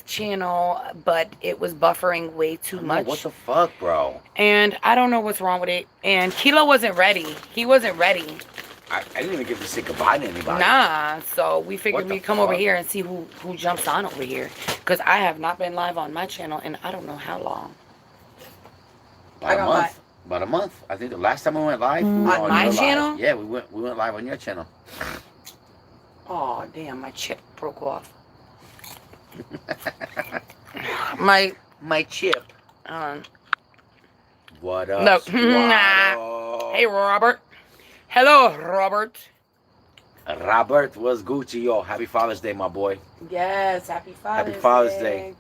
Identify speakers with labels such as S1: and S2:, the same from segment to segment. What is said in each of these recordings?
S1: channel, but it was buffering way too
S2: I know, what
S1: much.
S2: the fuck, bro?
S1: And I don't know what's wrong with it. And Kilo wasn't ready. He wasn't ready.
S2: I didn't even get to say goodbye to anybody.
S1: Nah. So we figured
S2: What the
S1: we'd come over
S2: fuck?
S1: here and see who jumps on over here. Because I have not been live on my channel in I don't know how long.
S2: About a month. About a month. I think the last time we went live, we were
S1: On
S2: on
S1: my
S2: your
S1: channel?
S2: live. Yeah, we went live on your channel.
S1: Oh, damn. My chip broke off. my
S2: chip.
S1: Um,
S2: What up?
S1: no.
S2: Squad?
S1: Hey, Robert. Hello, Robert.
S2: Robert was Gucci, yo. Happy Father's Day, my boy.
S1: Yes, happy Father's Day.
S2: Happy Father's Day.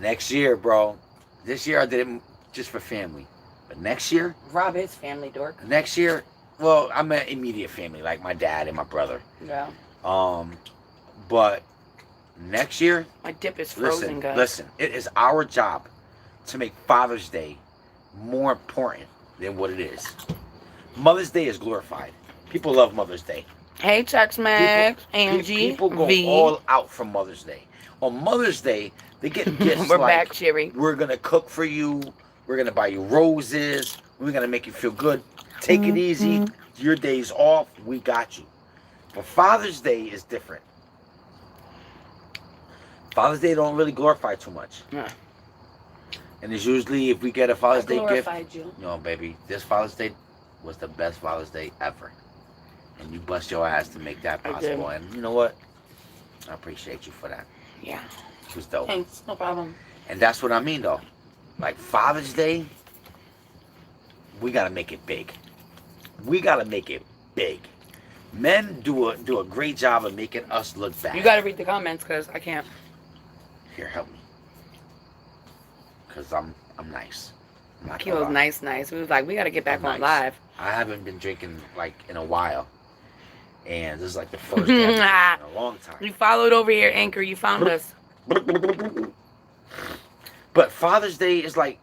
S2: Next year, bro. This year I did it just for family. But next year,
S1: Rob is family dork.
S2: next year, well, I'm an immediate family, like my dad and my brother.
S1: Yeah.
S2: But next year,
S1: My dip is frozen, guys.
S2: listen, it is our job to make Father's Day more important than what it is. Mother's Day is glorified. People love Mother's Day.
S1: Hey, Tex Max, Angie,
S2: People go
S1: V.
S2: all out for Mother's Day. On Mother's Day, they get gifts
S1: We're
S2: like,
S1: back, Sherry.
S2: we're going to cook for you. We're going to buy you roses. We're going to make you feel good. Take it easy. Your day's off. We got you. But Father's Day is different. Father's Day don't really glorify too much.
S1: Yeah.
S2: And it's usually, if we get a Father's Day gift,
S1: you.
S2: no, baby, this Father's Day was the best Father's Day ever. And you bust your ass to make that possible. And you know what? I appreciate you for that.
S1: Yeah.
S2: It was dope.
S1: Thanks. No problem.
S2: And that's what I mean, though. Like, Father's Day, we got to make it big. We got to make it big. Men do a great job of making us look bad.
S1: You got to read the comments because I can't.
S2: Here, help me. Because I'm nice. I'm not
S1: He
S2: gonna
S1: was
S2: lie.
S1: nice. We was like, we got to get back
S2: I'm
S1: on
S2: nice.
S1: live.
S2: I haven't been drinking, like, in a while. And this is, like, the first day I've been drinking in a long time.
S1: You followed over here, Anchor. You found us.
S2: But Father's Day is like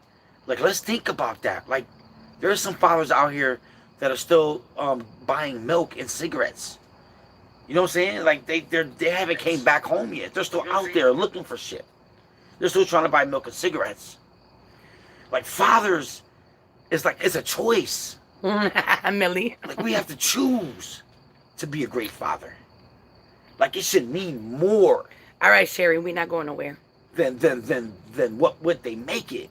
S2: let's think about that. Like, there's some fathers out here that are still buying milk and cigarettes. You know what I'm saying? Like, they haven't came back home yet. They're still out there looking for shit. They're still trying to buy milk and cigarettes. Like, fathers is like, it's a choice.
S1: Millie.
S2: Like, we have to choose to be a great father. Like, it should mean more
S1: All right, Sherry. We're not going nowhere.
S2: than what would they make it.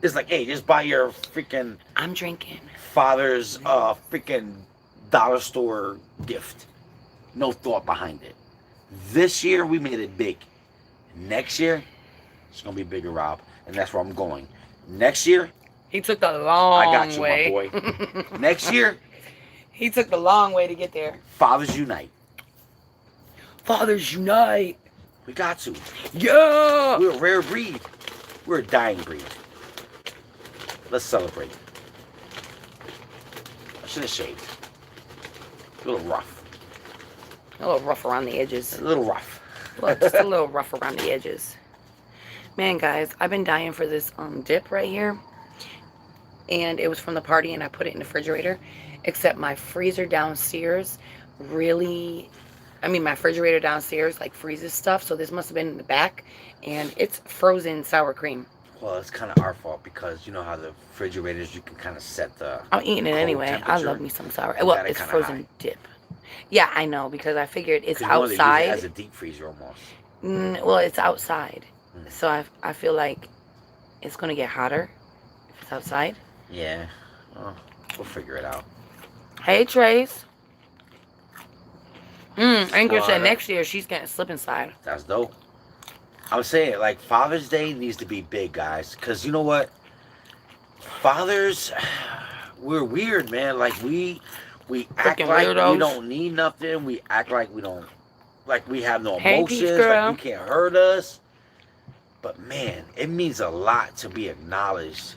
S2: It's like, hey, just buy your freaking
S1: I'm drinking.
S2: father's freaking dollar store gift. No thought behind it. This year we made it big. Next year it's gonna be bigger, Rob, and that's where I'm going. Next year,
S1: He took the long
S2: I got you,
S1: way.
S2: my boy. Next year,
S1: He took the long way to get there.
S2: fathers unite.
S1: Fathers unite.
S2: We got to.
S1: Yeah.
S2: We're a rare breed. We're a dying breed. Let's celebrate. I should have shaved. A little rough.
S1: A little rough around the edges.
S2: A little rough.
S1: Look, just a little rough around the edges. Man, guys, I've been dying for this dip right here. And it was from the party, and I put it in the refrigerator. Except my freezer downstairs really... my refrigerator downstairs, like, freezes stuff. So this must have been in the back. And it's frozen sour cream.
S2: Well, it's kind of our fault because you know how the refrigerators, you can kind of set the...
S1: I'm eating it
S2: cold
S1: anyway. I
S2: temperature.
S1: love me some sour.
S2: You
S1: Well,
S2: got it
S1: it's
S2: kinda
S1: frozen
S2: high.
S1: dip. Yeah, I know, because I figured it's
S2: 'Cause you know they use it
S1: outside.
S2: as a deep freezer almost.
S1: Well, it's outside.
S2: Mm.
S1: So I feel like it's going to get hotter if it's outside.
S2: Yeah. Well, we'll figure it out.
S1: Hey, Trace. Anchor said
S2: What?
S1: next year she's getting slip inside.
S2: That's dope. I'm saying, like, Father's Day needs to be big, guys. Because you know what? Fathers, we're weird, man. Like, we act
S1: Freaking
S2: like
S1: weirdos.
S2: we don't need nothing. We act like we don't... Like, we have no
S1: Hey,
S2: emotions.
S1: peace girl.
S2: Like, you can't hurt us. But, man, it means a lot to be acknowledged.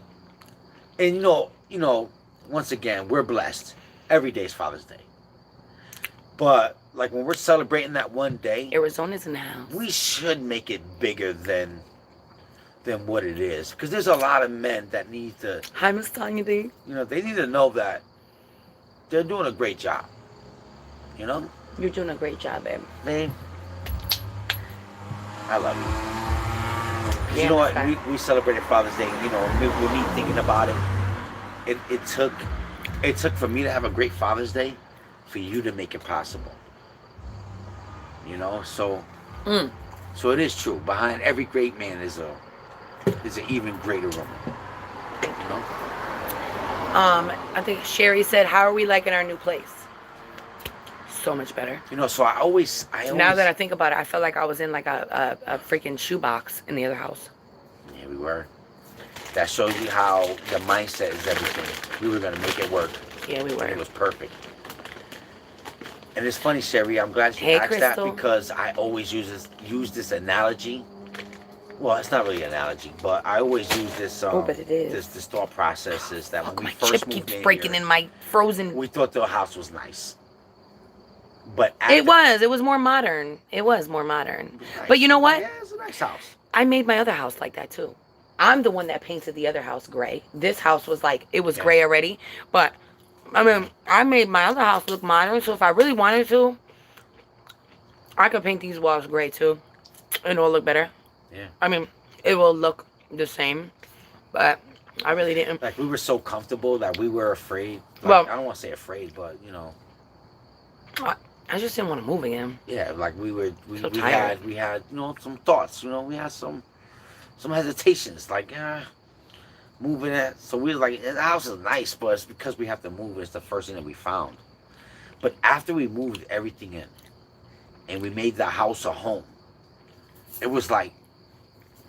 S2: And, you know, once again, we're blessed. Every day's Father's Day. But, like, when we're celebrating that one day...
S1: Arizona's in the house.
S2: We should make it bigger than what it is, because there's a lot of men that need to,
S1: Hi, Miss Tanya D.
S2: they need to know that they're doing a great job. You know,
S1: You're doing a great job, babe.
S2: I love you. 'Cause you
S1: Yeah,
S2: know
S1: that's
S2: what?
S1: fact.
S2: We celebrated Father's Day. You know, with me thinking about it, it took for me to have a great Father's Day, for you to make it possible. You know,
S1: Mm.
S2: so it is true. Behind every great man is an even greater woman. You know.
S1: I think Sherry said, "How are we liking our new place?" So much better.
S2: You know. So I
S1: Now that
S2: always,
S1: I think about it, I felt like I was in like a freaking shoebox in the other house.
S2: yeah, we were. That shows you how the mindset is everything. We were gonna make it work,
S1: Yeah, we
S2: and it
S1: were.
S2: was perfect. And it's funny, Sherry. I'm glad you
S1: Hey,
S2: asked that
S1: Crystal.
S2: because I always use this analogy. Well, it's not really an analogy, but I always use
S1: Oh, but it is.
S2: this thought process is that when
S1: Fuck,
S2: we
S1: my
S2: first
S1: chip
S2: moved
S1: keeps
S2: in
S1: breaking
S2: here,
S1: in my frozen.
S2: we thought the house was nice, but
S1: It
S2: after
S1: was. It was more modern. It was more modern.
S2: it was
S1: But
S2: nice,
S1: you know what?
S2: yeah, it's a nice house.
S1: I made my other house like that too. I'm the one that painted the other house gray. This house was like, it was
S2: Yeah,
S1: gray already. But, I mean, I made my other house look modern. So if I really wanted to, I could paint these walls gray too. And it'll look better.
S2: yeah.
S1: I mean, it will look the same. But I really didn't.
S2: Like we were so comfortable that we were afraid. Like
S1: Well,
S2: I don't want to say afraid, but you know,
S1: I just didn't want to move again.
S2: yeah. Like
S1: So tired.
S2: we had you know some thoughts. You know, we had some hesitations. Like moving it. So we was like, the house is nice, but it's because we have to move. It's the first thing that we found. But after we moved everything in and we made the house a home, it was like,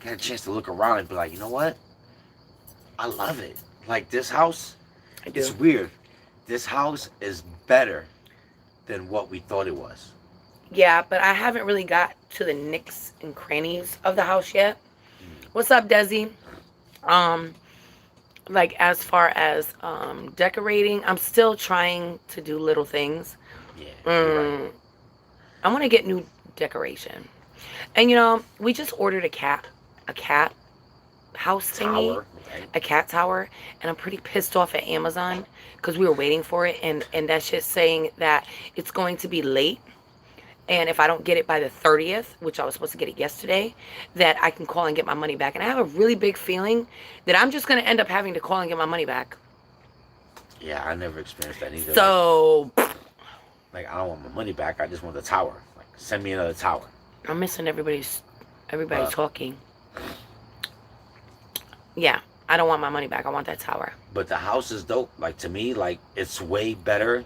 S2: I had a chance to look around and be like, you know what? I love it. Like this house,
S1: I
S2: it's
S1: do.
S2: weird. This house is better than what we thought it was.
S1: Yeah, but I haven't really got to the nicks and crannies of the house yet.
S2: Mm,
S1: What's up, Desi? Um, like as far as decorating, I'm still trying to do little things.
S2: yeah, you're right.
S1: Mm, I want to get new decoration. And you know, we just ordered a cat house thingy,
S2: Tower, right?
S1: a cat tower, and I'm pretty pissed off at Amazon because we were waiting for it, and that's just saying that it's going to be late. And if I don't get it by the 30th, which I was supposed to get it yesterday, that I can call and get my money back. And I have a really big feeling that I'm just going to end up having to call and get my money back.
S2: Yeah, I never experienced that either.
S1: So,
S2: Like I don't want my money back. I just want the tower. Like send me another tower.
S1: I'm missing everybody
S2: Uh,
S1: talking. Yeah, I don't want my money back. I want that tower.
S2: but the house is dope. Like to me, like it's way better.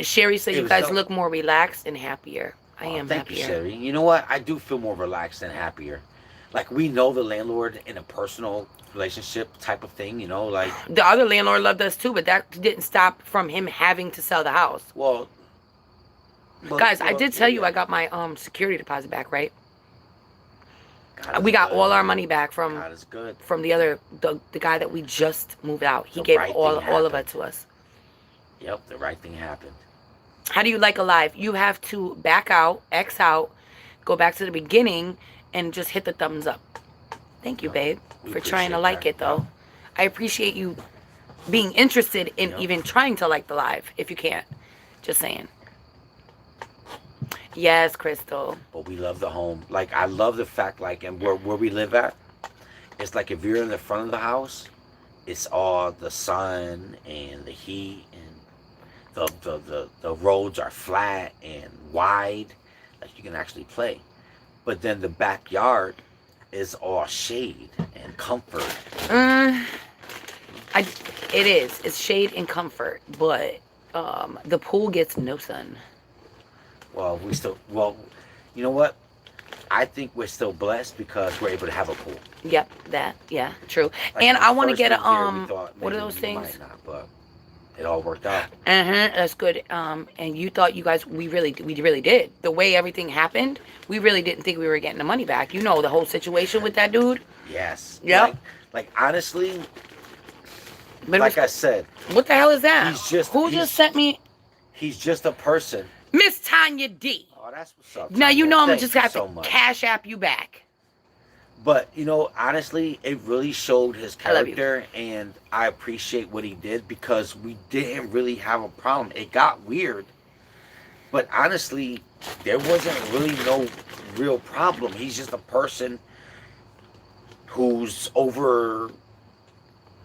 S1: Sherry said
S2: It
S1: you
S2: was
S1: guys
S2: dope.
S1: look more relaxed and happier. I
S2: Oh,
S1: am
S2: thank you,
S1: happier.
S2: Sherry. You know what? I do feel more relaxed and happier. Like we know the landlord in a personal relationship type of thing. You know, like
S1: The other landlord loved us too, but that didn't stop from him having to sell the house.
S2: well,
S1: Guys, I did tell you
S2: yeah.
S1: I got my security deposit back, right?
S2: God is
S1: We got
S2: good.
S1: all our money back from
S2: God is good.
S1: the guy that we just moved out. He
S2: The
S1: gave
S2: right
S1: all
S2: thing
S1: of it
S2: happened.
S1: to us.
S2: Yep, the right thing happened.
S1: How do you like a live? You have to back out, X out, go back to the beginning, and just hit the thumbs up. Thank you,
S2: Yep.
S1: babe,
S2: We
S1: for trying to
S2: appreciate
S1: like
S2: that.
S1: it, though. I appreciate you being interested in
S2: Yep.
S1: even trying to like the live, if you can't. Just saying. Yes, Crystal.
S2: But we love the home. Like I love the fact, like, and where we live at, it's like if you're in the front of the house, it's all the sun and the heat and the roads are flat and wide, like you can actually play. But then the backyard is all shade and comfort.
S1: Uh, it is. It's shade and comfort, but the pool gets no sun.
S2: Well, you know what? I think we're still blessed because we're able to have a pool.
S1: Yep, that. Yeah, true.
S2: Like
S1: And
S2: when
S1: I
S2: we
S1: want to
S2: first
S1: get a
S2: moved here, we thought
S1: what are
S2: maybe
S1: those
S2: we
S1: things?
S2: might not, but it all worked out.
S1: That's good. And you thought you guys, we really did. The way everything happened, we really didn't think we were getting the money back. You know the whole situation with that dude.
S2: Yes.
S1: Yep.
S2: Like honestly,
S1: But
S2: like I said,
S1: what the hell is that? Who
S2: he's
S1: just sent me
S2: he's just a person.
S1: Miss Tanya D?
S2: Oh, that's what's up.
S1: Now you
S2: Tanya.
S1: know I'm
S2: Thank
S1: just
S2: you
S1: have
S2: so
S1: to
S2: much.
S1: cash app you back.
S2: But you know, honestly, it really showed his
S1: I love you.
S2: character, and I appreciate what he did because we didn't really have a problem. It got weird, but honestly, there wasn't really no real problem. He's just a person who's over,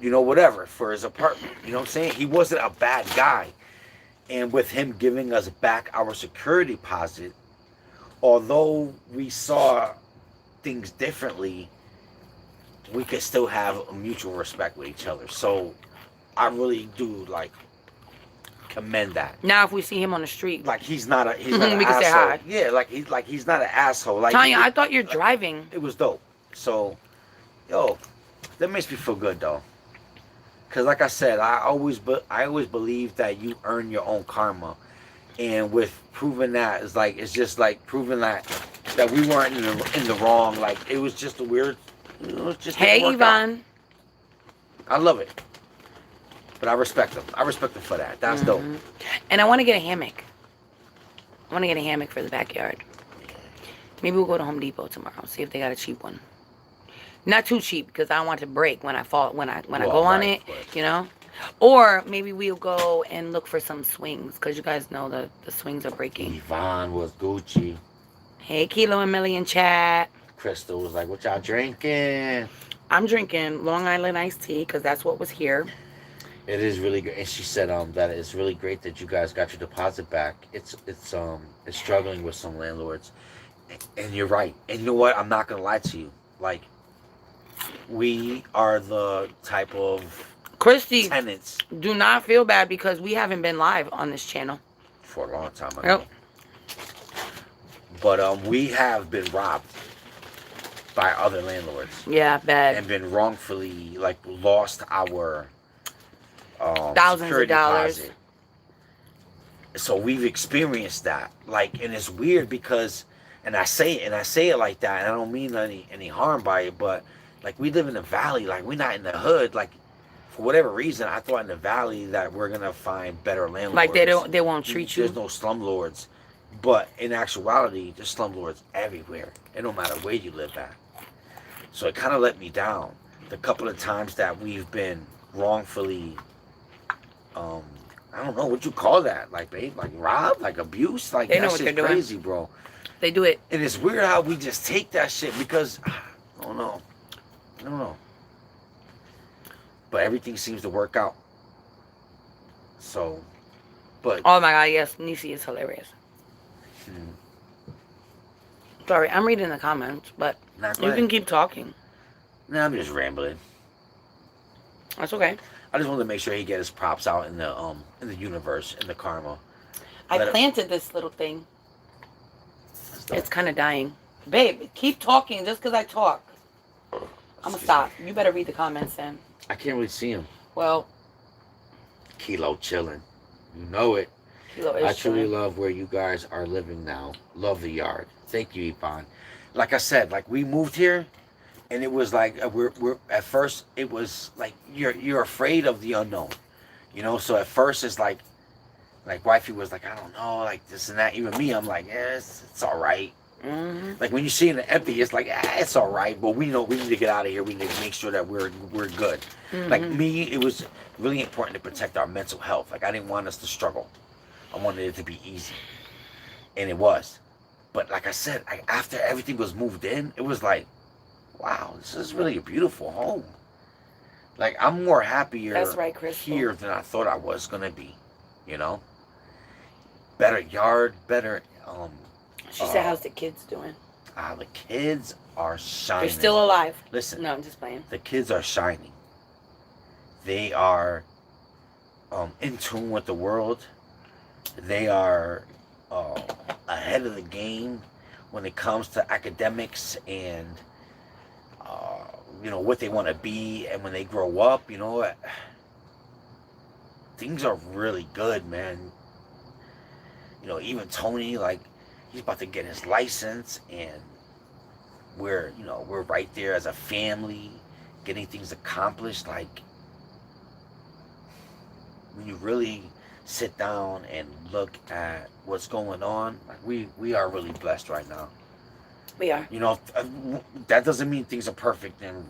S2: whatever for his apartment. You know what I'm saying? He wasn't a bad guy. And with him giving us back our security deposit, although we saw things differently, we could still have a mutual respect with each other. So I really do commend that.
S1: Now, if we see him on the street,
S2: Like he's not an
S1: we can say
S2: asshole.
S1: hi.
S2: Yeah, he's not an asshole. Like
S1: Tanya, I thought you're driving.
S2: it was dope. So, yo, that makes me feel good though. Cause like I said, I always believe that you earn your own karma, and with proving that it's just like proving that we weren't in the wrong. Like it was just a weird. It was just
S1: Hey, Yvonne.
S2: I love it, but I respect him. I respect him for that. That's dope.
S1: And I want to get a hammock. I want to get a hammock for the backyard. Maybe we'll go to Home Depot tomorrow. See if they got a cheap one. Not too cheap because I don't want it to break when I fall when I go on it, Or maybe we'll go and look for some swings because you guys know the swings are breaking.
S2: Yvonne was Gucci.
S1: Hey, Kilo and Millie in chat.
S2: Crystal was like, "What y'all drinking?"
S1: I'm drinking Long Island iced tea because that's what was here.
S2: It is really good, and she said that it's really great that you guys got your deposit back. It's struggling with some landlords, and you're right. And you know what? I'm not gonna lie to you. Like, we are the type of
S1: Christy,
S2: tenants.
S1: do not feel bad because we haven't been live on this channel
S2: For a long time. I know. But we have been robbed by other landlords.
S1: Yeah, bad.
S2: And been wrongfully lost our
S1: thousands of dollars.
S2: Deposit. So we've experienced that. And it's weird because, and I say it like that, and I don't mean any harm by it, but we live in the valley, we're not in the hood. For whatever reason, I thought in the valley that we're gonna find better landlords.
S1: They won't treat you.
S2: There's no slumlords, but in actuality, there's slumlords everywhere. It don't matter where you live at. So it kind of let me down the couple of times that we've been wrongfully, I don't know what you call that, babe, robbed, abuse,
S1: they know
S2: that
S1: what
S2: shit's
S1: they're
S2: crazy,
S1: doing.
S2: bro.
S1: They do it.
S2: And it's weird how we just take that shit because I don't know. But everything seems to work out. So, but
S1: Oh my God, yes, Nisi is hilarious. Sorry, I'm reading the comments, but you can keep talking.
S2: Nah, I'm just rambling.
S1: That's okay.
S2: I just wanted to make sure he get his props out in the universe, in the karma.
S1: I planted this little thing. It's kind of dying. Babe, keep talking just because I talk. I'm going to stop. You better read the comments then.
S2: I can't really see him.
S1: Well,
S2: Kilo chilling. You know it.
S1: Kilo is
S2: I truly
S1: chilling.
S2: love where you guys are living now. Love the yard. Thank you, Yvonne. Like I said, we moved here, and it was we're at first it was you're afraid of the unknown, So at first it's like wifey was like, I don't know, this and that. Even me, I'm like, yeah, it's all right.
S1: Mm-hmm.
S2: When you see it empty, it's it's all right, but we know we need to get out of here. We need to make sure that we're good.
S1: Mm-hmm.
S2: Me, it was really important to protect our mental health. I didn't want us to struggle. I wanted it to be easy, and it was. But like I said, after everything was moved in, it was wow, this is really a beautiful home. I'm more happier
S1: That's right, Crystal.
S2: here than I thought I was gonna be. Better yard, better.
S1: She said, how's the kids doing?
S2: The kids are shining.
S1: They're still alive.
S2: Listen.
S1: No, I'm just playing.
S2: The kids are shining. They are in tune with the world. They are ahead of the game when it comes to academics and what they want to be, and when they grow up, things are really good, man. Even Tony, he's about to get his license, and we're right there as a family getting things accomplished. When you really sit down and look at what's going on, we are really blessed right now.
S1: We are.
S2: That doesn't mean things are perfect and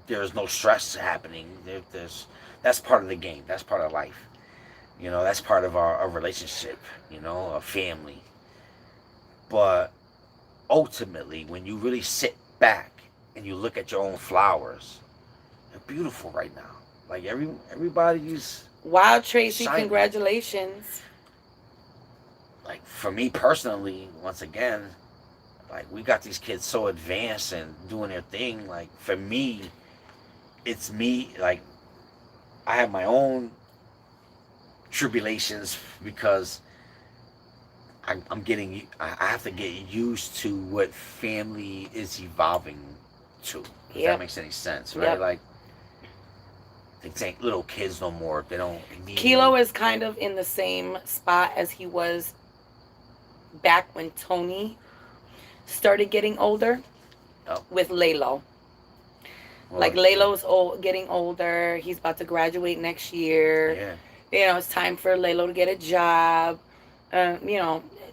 S2: there's no stress happening. That's part of the game. That's part of life. That's part of our relationship, a family. But ultimately, when you really sit back and you look at your own flowers, they're beautiful right now. Like everybody's
S1: Wow, Tracy,
S2: shining.
S1: congratulations.
S2: Like for me personally, once again, like we got these kids so advanced and doing their thing. Like for me, it's me. Like I have my own tribulations because I'm getting. I have to get used to what family is evolving to. If that
S1: Yep.
S2: makes any sense, right?
S1: Yep.
S2: Like these ain't little kids no more. They don't
S1: Kilo
S2: need.
S1: is kind of in the same spot as he was back when Tony started getting older
S2: Oh,
S1: with Lalo. Like
S2: well,
S1: Lalo's old, getting older. He's about to graduate next year.
S2: yeah.
S1: It's time for Lalo to get a job.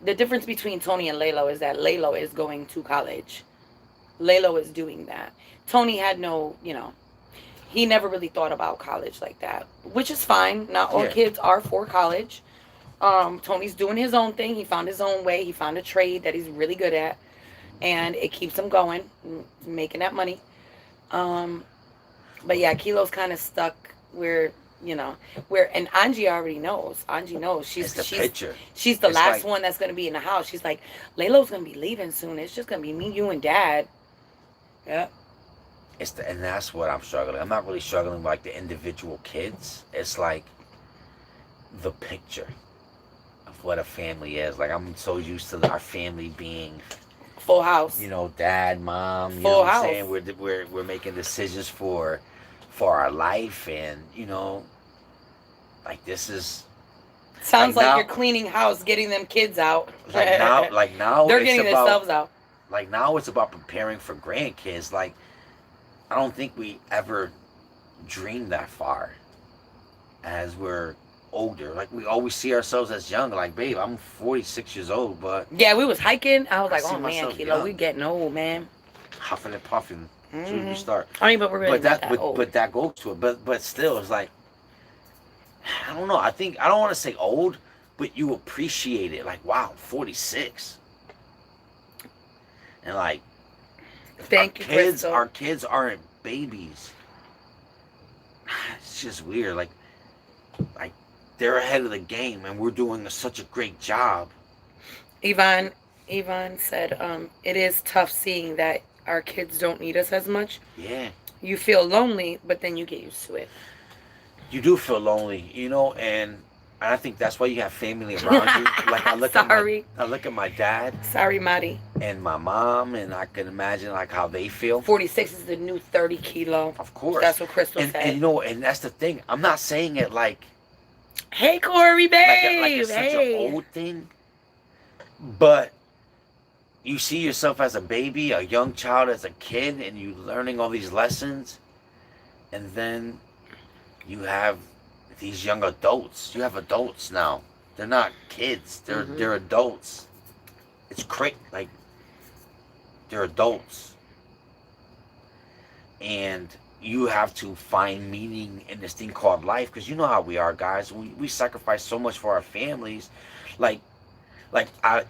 S1: The difference between Tony and Lalo is that Lalo is going to college. Lalo is doing that. Tony had no, he never really thought about college like that, which is fine. Not all
S2: Yeah.
S1: kids are for college. Tony's doing his own thing. He found his own way. He found a trade that he's really good at, and it keeps him going, making that money. Um, but yeah, Kilo's kind of stuck where and Angie already knows. Angie knows
S2: It's the
S1: she's
S2: picture.
S1: she's the
S2: It's
S1: last
S2: like
S1: one that's gonna be in the house. She's like, Laylo's gonna be leaving soon. It's just gonna be me, you, and Dad. Yeah.
S2: and that's what I'm struggling. I'm not really struggling with like the individual kids. It's like the picture of what a family is. Like I'm so used to our family being,
S1: Full house.
S2: dad, mom. You know
S1: Full
S2: what I'm
S1: house.
S2: saying? We're making decisions for our life, and like this is
S1: Sounds like
S2: now,
S1: you're cleaning house, getting them kids out.
S2: like now
S1: They're
S2: it's
S1: getting
S2: about
S1: themselves out.
S2: like now it's about preparing for grandkids. Like I don't think we ever dreamed that far as we're older. Like we always see ourselves as young. Like, babe, I'm 46 years old, but
S1: Yeah, we was hiking. I was
S2: I
S1: like,
S2: see
S1: oh man,
S2: myself
S1: Kilo, we
S2: young,
S1: getting old, man.
S2: huffing and puffing. As soon as we
S1: Hmm.
S2: start,
S1: I mean, but we're really
S2: but
S1: not
S2: that
S1: that old.
S2: but that goes to it. But still, it's like I don't know. I think I don't want to say old, but you appreciate it. Like, wow, 46, and like
S1: Thank you, Crystal.
S2: our kids aren't babies. It's just weird. Like they're ahead of the game, and we're doing such a great job.
S1: Yvonne, Yvonne said, it is tough seeing that our kids don't need us as much.
S2: Yeah,
S1: You feel lonely, but then you get used to it.
S2: you do feel lonely, and I think that's why you have family around you. Like
S1: Sorry.
S2: I look at my dad
S1: Sorry, Marty.
S2: and my mom, and I can imagine like how they feel.
S1: 46 is the new 30 Kilo.
S2: Of course,
S1: That's what Crystal
S2: and
S1: said.
S2: and that's the thing. I'm not saying it
S1: Hey, Corey, babe.
S2: like it's such
S1: Hey.
S2: an old thing, but you see yourself as a baby, a young child, as a kid, and you learning all these lessons, and then you have these young adults. You have adults now. They're not kids. They're adults. It's crazy. Like they're adults, and you have to find meaning in this thing called life. Because you know how we are, guys. We sacrifice so much for our families. Like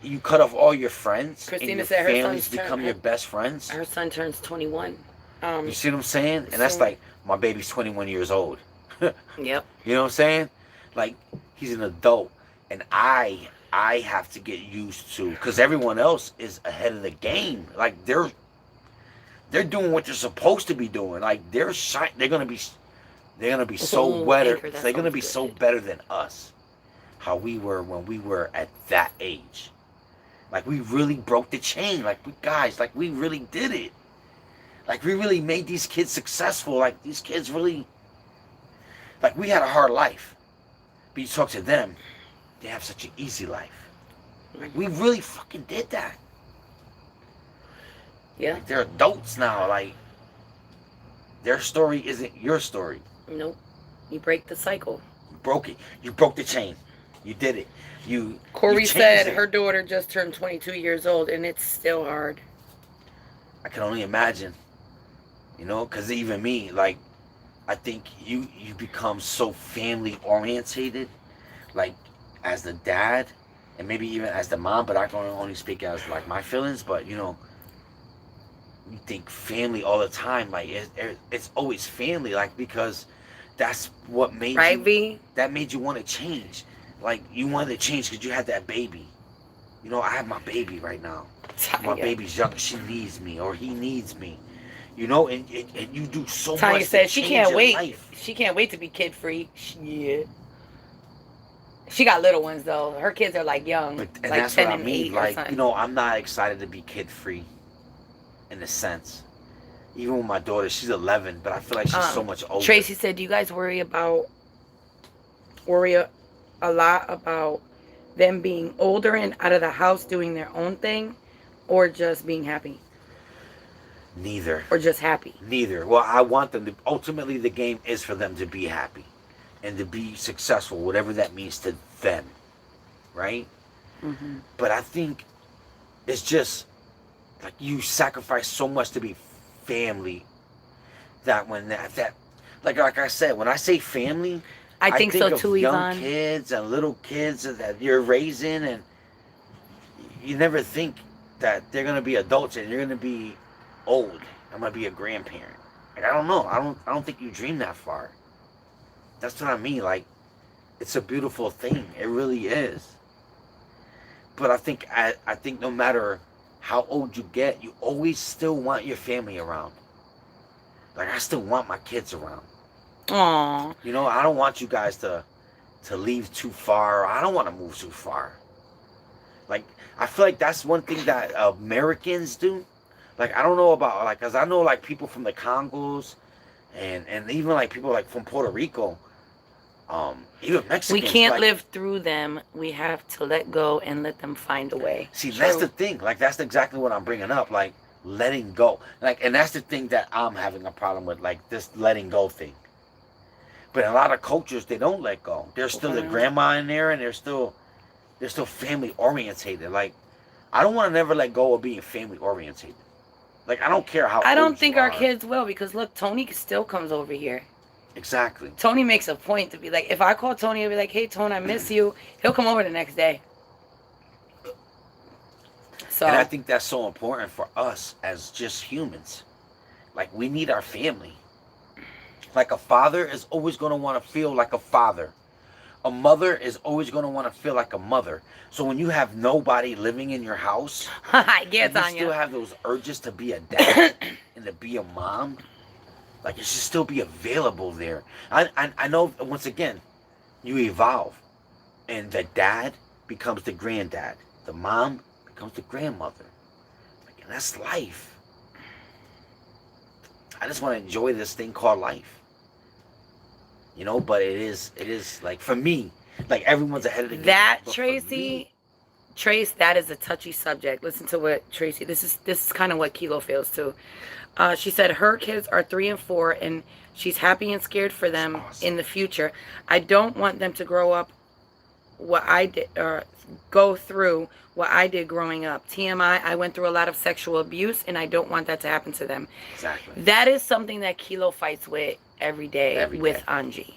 S2: you cut off all your friends, and
S1: Christina
S2: your
S1: said her
S2: families
S1: son's
S2: become your best friends.
S1: Her son turns 21.
S2: You see what I'm saying? And that's
S1: soon.
S2: like my baby's 21 years old.
S1: Yep.
S2: You know what I'm saying? Like he's an adult, and I have to get used to because everyone else is ahead of the game. Like they're doing what they're supposed to be doing. Like they're gonna be so better.
S1: Anchor, that
S2: They're gonna
S1: sounds
S2: be
S1: good.
S2: so better than us. How we were when we were at that age. Like we really broke the chain. Like we really did it. Like we really made these kids successful. Like these kids really. Like we had a hard life, but you talk to them, they have such an easy life. Like we really fucking did that.
S1: Yeah.
S2: Like they're adults now. Like their story isn't your story.
S1: Nope. You break the cycle.
S2: You broke it. You broke the chain. You did it.
S1: Corey
S2: you
S1: said
S2: it.
S1: her daughter just turned 22 years old, and it's still hard.
S2: I can only imagine. Because even me, like, I think you become so family orientated, like as the dad, and maybe even as the mom, but I can only speak as like my feelings. But you know, you think family all the time, like it's always family, like because that's what made
S1: Right,
S2: you,
S1: V?
S2: that made you want to change. Like you wanted to change because you had that baby. You know, I have my baby right now. My
S1: Tanya.
S2: baby's young. She needs me, or he needs me. You know, and you do so
S1: Tanya
S2: much to
S1: said she
S2: change
S1: can't
S2: your
S1: wait.
S2: life.
S1: She can't wait to be kid free. Yeah. She got little ones though. Her kids are like young,
S2: But and
S1: like
S2: that's what
S1: 10
S2: I
S1: and
S2: mean.
S1: 8 or
S2: Like you
S1: something.
S2: know, I'm not excited to be kid free in a sense. Even with my daughter, she's 11, but I feel like she's so much older.
S1: Tracy said, "Do you guys worry a lot about them being older and out of the house doing their own thing, or just being happy,
S2: Neither.
S1: or just happy?"
S2: Neither. Well, I want them to. Ultimately, the game is for them to be happy and to be successful, whatever that means to them, right?
S1: Mm-hmm.
S2: But I think it's just like you sacrifice so much to be family that when that like I said, when I say family,
S1: I
S2: I
S1: think so
S2: think of
S1: too,
S2: young
S1: Yvonne.
S2: kids and little kids that you're raising, and you never think that they're gonna be adults and you're gonna be old. I'm gonna be a grandparent. Like I don't know. I don't think you dream that far. That's what I mean. Like it's a beautiful thing. It really is. But I think no matter how old you get, you always still want your family around. Like I still want my kids around.
S1: Aw.
S2: You know, I don't want you guys to leave too far. I don't want to move too far. Like I feel like that's one thing that Americans do. Like I don't know about like, cause I know like people from the Congos, and even like people like from Puerto Rico, even
S1: We
S2: Mexicans.
S1: can't
S2: Like
S1: live through them. We have to let go and let them find a way.
S2: see, that's the thing. Like that's exactly what I'm bringing up. Like letting go. Like, and that's the thing that I'm having a problem with. Like this letting go thing. But in a lot of cultures, they don't let go. There's still the grandma in there, and they're still family orientated. Like I don't want to never let go of being family orientated. Like I don't care how
S1: I don't
S2: old you
S1: think our
S2: are.
S1: kids will, because look, Tony still comes over here.
S2: Exactly.
S1: Tony makes a point to be like, if I call Tony and be like, "Hey, Tony, I miss you," he'll come over the next day. So,
S2: And I think that's so important for us as just humans. Like we need our family. Like a father is always going to want to feel like a father. A mother is always going to want to feel like a mother. So when you have nobody living in your house,
S1: I get
S2: and you still
S1: Tanya.
S2: have those urges to be a dad and to be a mom, like it should still be available there. I know once again, you evolve, and the dad becomes the granddad, the mom becomes the grandmother. Like, and that's life. I just want to enjoy this thing called life. You know, but it is like for me, like everyone's ahead of the game.
S1: That,
S2: But for me,
S1: Trace, that is a touchy subject. Listen to what Tracy. This is kind of what Kilo feels too. She said her kids are 3 and 4, and she's happy and scared for them
S2: awesome.
S1: in the future. I don't want them to grow up what I did, or go through what I did growing up. TMI, I went through a lot of sexual abuse, and I don't want that to happen to them.
S2: Exactly.
S1: That is something that Kilo fights with every day with Anji.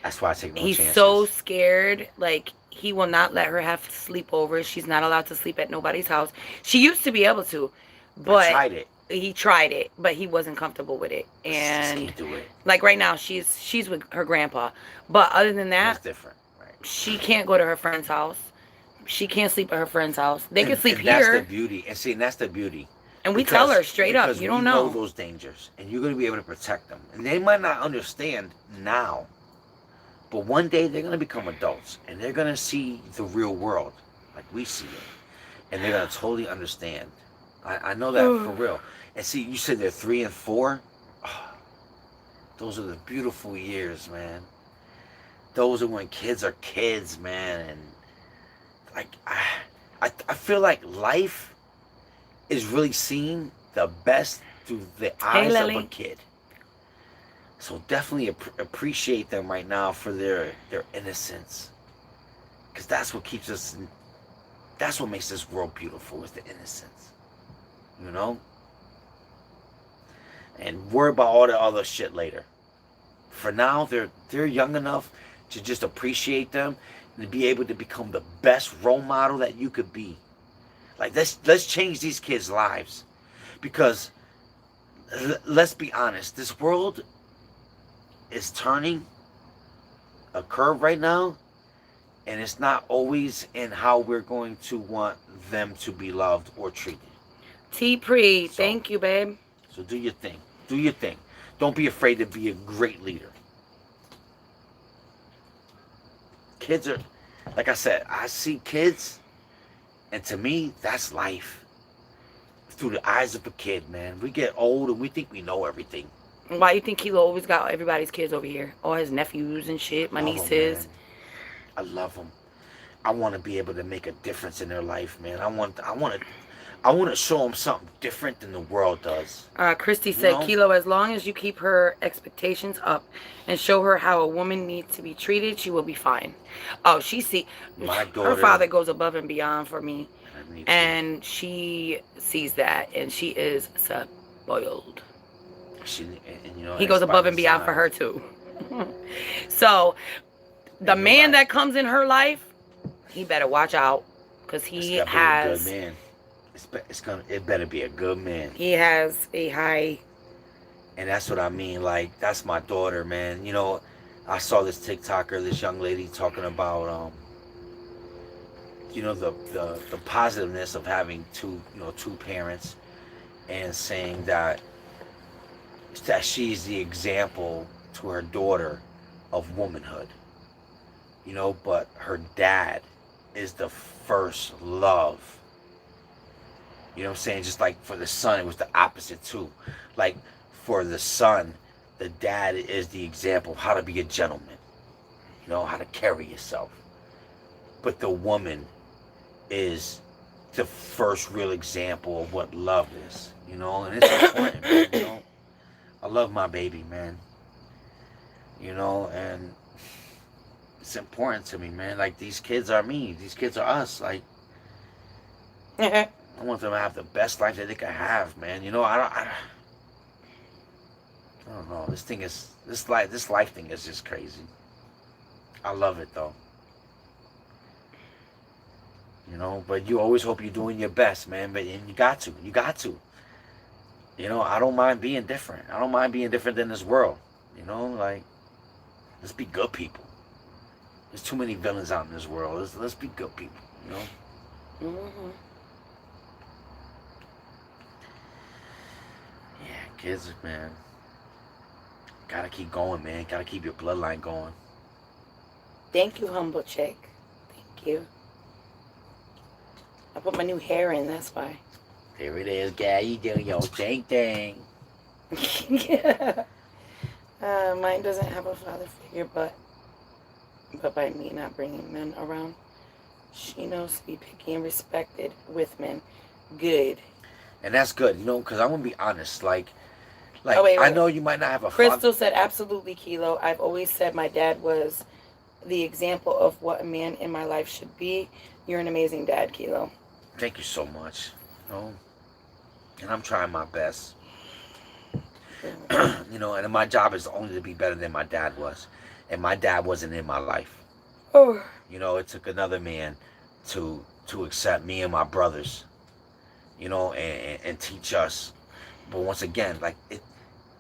S2: That's why I take no
S1: He's
S2: chances.
S1: so scared. Like, he will not let her have sleepovers. She's not allowed to sleep at nobody's house. She used to be able to, but
S2: I tried it.
S1: He tried it, but he wasn't comfortable with it. And
S2: can't do it.
S1: like right now, she's with her grandpa. But other than that,
S2: That's different. Right.
S1: she can't go to her friend's house. She can't sleep at her friend's house. They can sleep
S2: and
S1: here.
S2: That's the beauty. And see, and that's the beauty.
S1: And we tell her straight up, you don't know
S2: those dangers, and you're going to be able to protect them. And they might not understand now, but one day they're going to become adults, and they're going to see the real world like we see it, and they're going to totally understand. I know that for real. And see, you said they're 3 and 4. Oh, those are the beautiful years, man. Those are when kids are kids, man. And like I feel like life is really seeing the best through the eyes of a kid. So definitely appreciate them right now for their innocence, because that's what keeps us. That's what makes this world beautiful, is the innocence. You know. And worry about all the other shit later. For now, they're young enough to just appreciate them, to be able to become the best role model that you could be. Like let's change these kids' lives, because let's be honest, this world is turning a curve right now, and it's not always in how we're going to want them to be loved or treated.
S1: T-Pre,
S2: So,
S1: thank you, babe.
S2: so do your thing. Do your thing. Don't be afraid to be a great leader. Kids are, like I said, I see kids, and to me, that's life. Through the eyes of a kid, man. We get old and we think we know everything.
S1: Why you think Kilo always got everybody's kids over here? All his nephews and shit, my
S2: Love 'em,
S1: nieces.
S2: man. I love them. I want to be able to make a difference in their life, man. I want to show them something different than the world does.
S1: Christy
S2: You
S1: said,
S2: know?
S1: Kilo, as long as you keep her expectations up and show her how a woman needs to be treated, she will be fine. Oh,
S2: My
S1: her
S2: daughter,
S1: father goes above and beyond for me,
S2: me too.
S1: and she sees that, and she is spoiled. He goes above and beyond for her too. So the
S2: And you're
S1: man
S2: right.
S1: that comes in her life, he better watch out, because he
S2: It's gotta be a
S1: has
S2: good man. It better be a good man.
S1: he has a high.
S2: And that's what I mean. Like, that's my daughter, man. You know, I saw this TikToker, this young lady talking about the positiveness of having two parents, and saying that she's the example to her daughter of womanhood. But her dad is the first love. You know what I'm saying? Just like for the son, it was the opposite too. Like, for the son, the dad is the example of how to be a gentleman. How to carry yourself. But the woman is the first real example of what love is. And it's important, man. I love my baby, man. And it's important to me, man. Like, these kids are me. These kids are us. Like, I want them to have the best life that they can have, man. I don't know. This life thing is just crazy. I love it though. But you always hope you're doing your best, man. And you got to. I don't mind being different. I don't mind being different than this world. Like, let's be good people. There's too many villains out in this world. Let's be good people.
S1: Mm-hmm.
S2: Yeah, kids, man. Gotta keep going, man. Gotta keep your bloodline going.
S1: Thank you, humble chick. Thank you. I put my new hair in, that's why.
S2: There it is, gal. You doing your thing.
S1: Yeah. Mine doesn't have a father figure, but by me not bringing men around, she knows to be picky and respected with men. Good.
S2: And that's good, because I'm gonna be honest. Like,
S1: Oh, wait.
S2: I know you might not have a
S1: Crystal said, absolutely, Kilo. I've always said my dad was the example of what a man in my life should be. You're an amazing dad, Kilo.
S2: Thank you so much. And I'm trying my best. And my job is only to be better than my dad was. And my dad wasn't in my life.
S1: Oh.
S2: It took another man to accept me and my brothers, and teach us. But once again, like,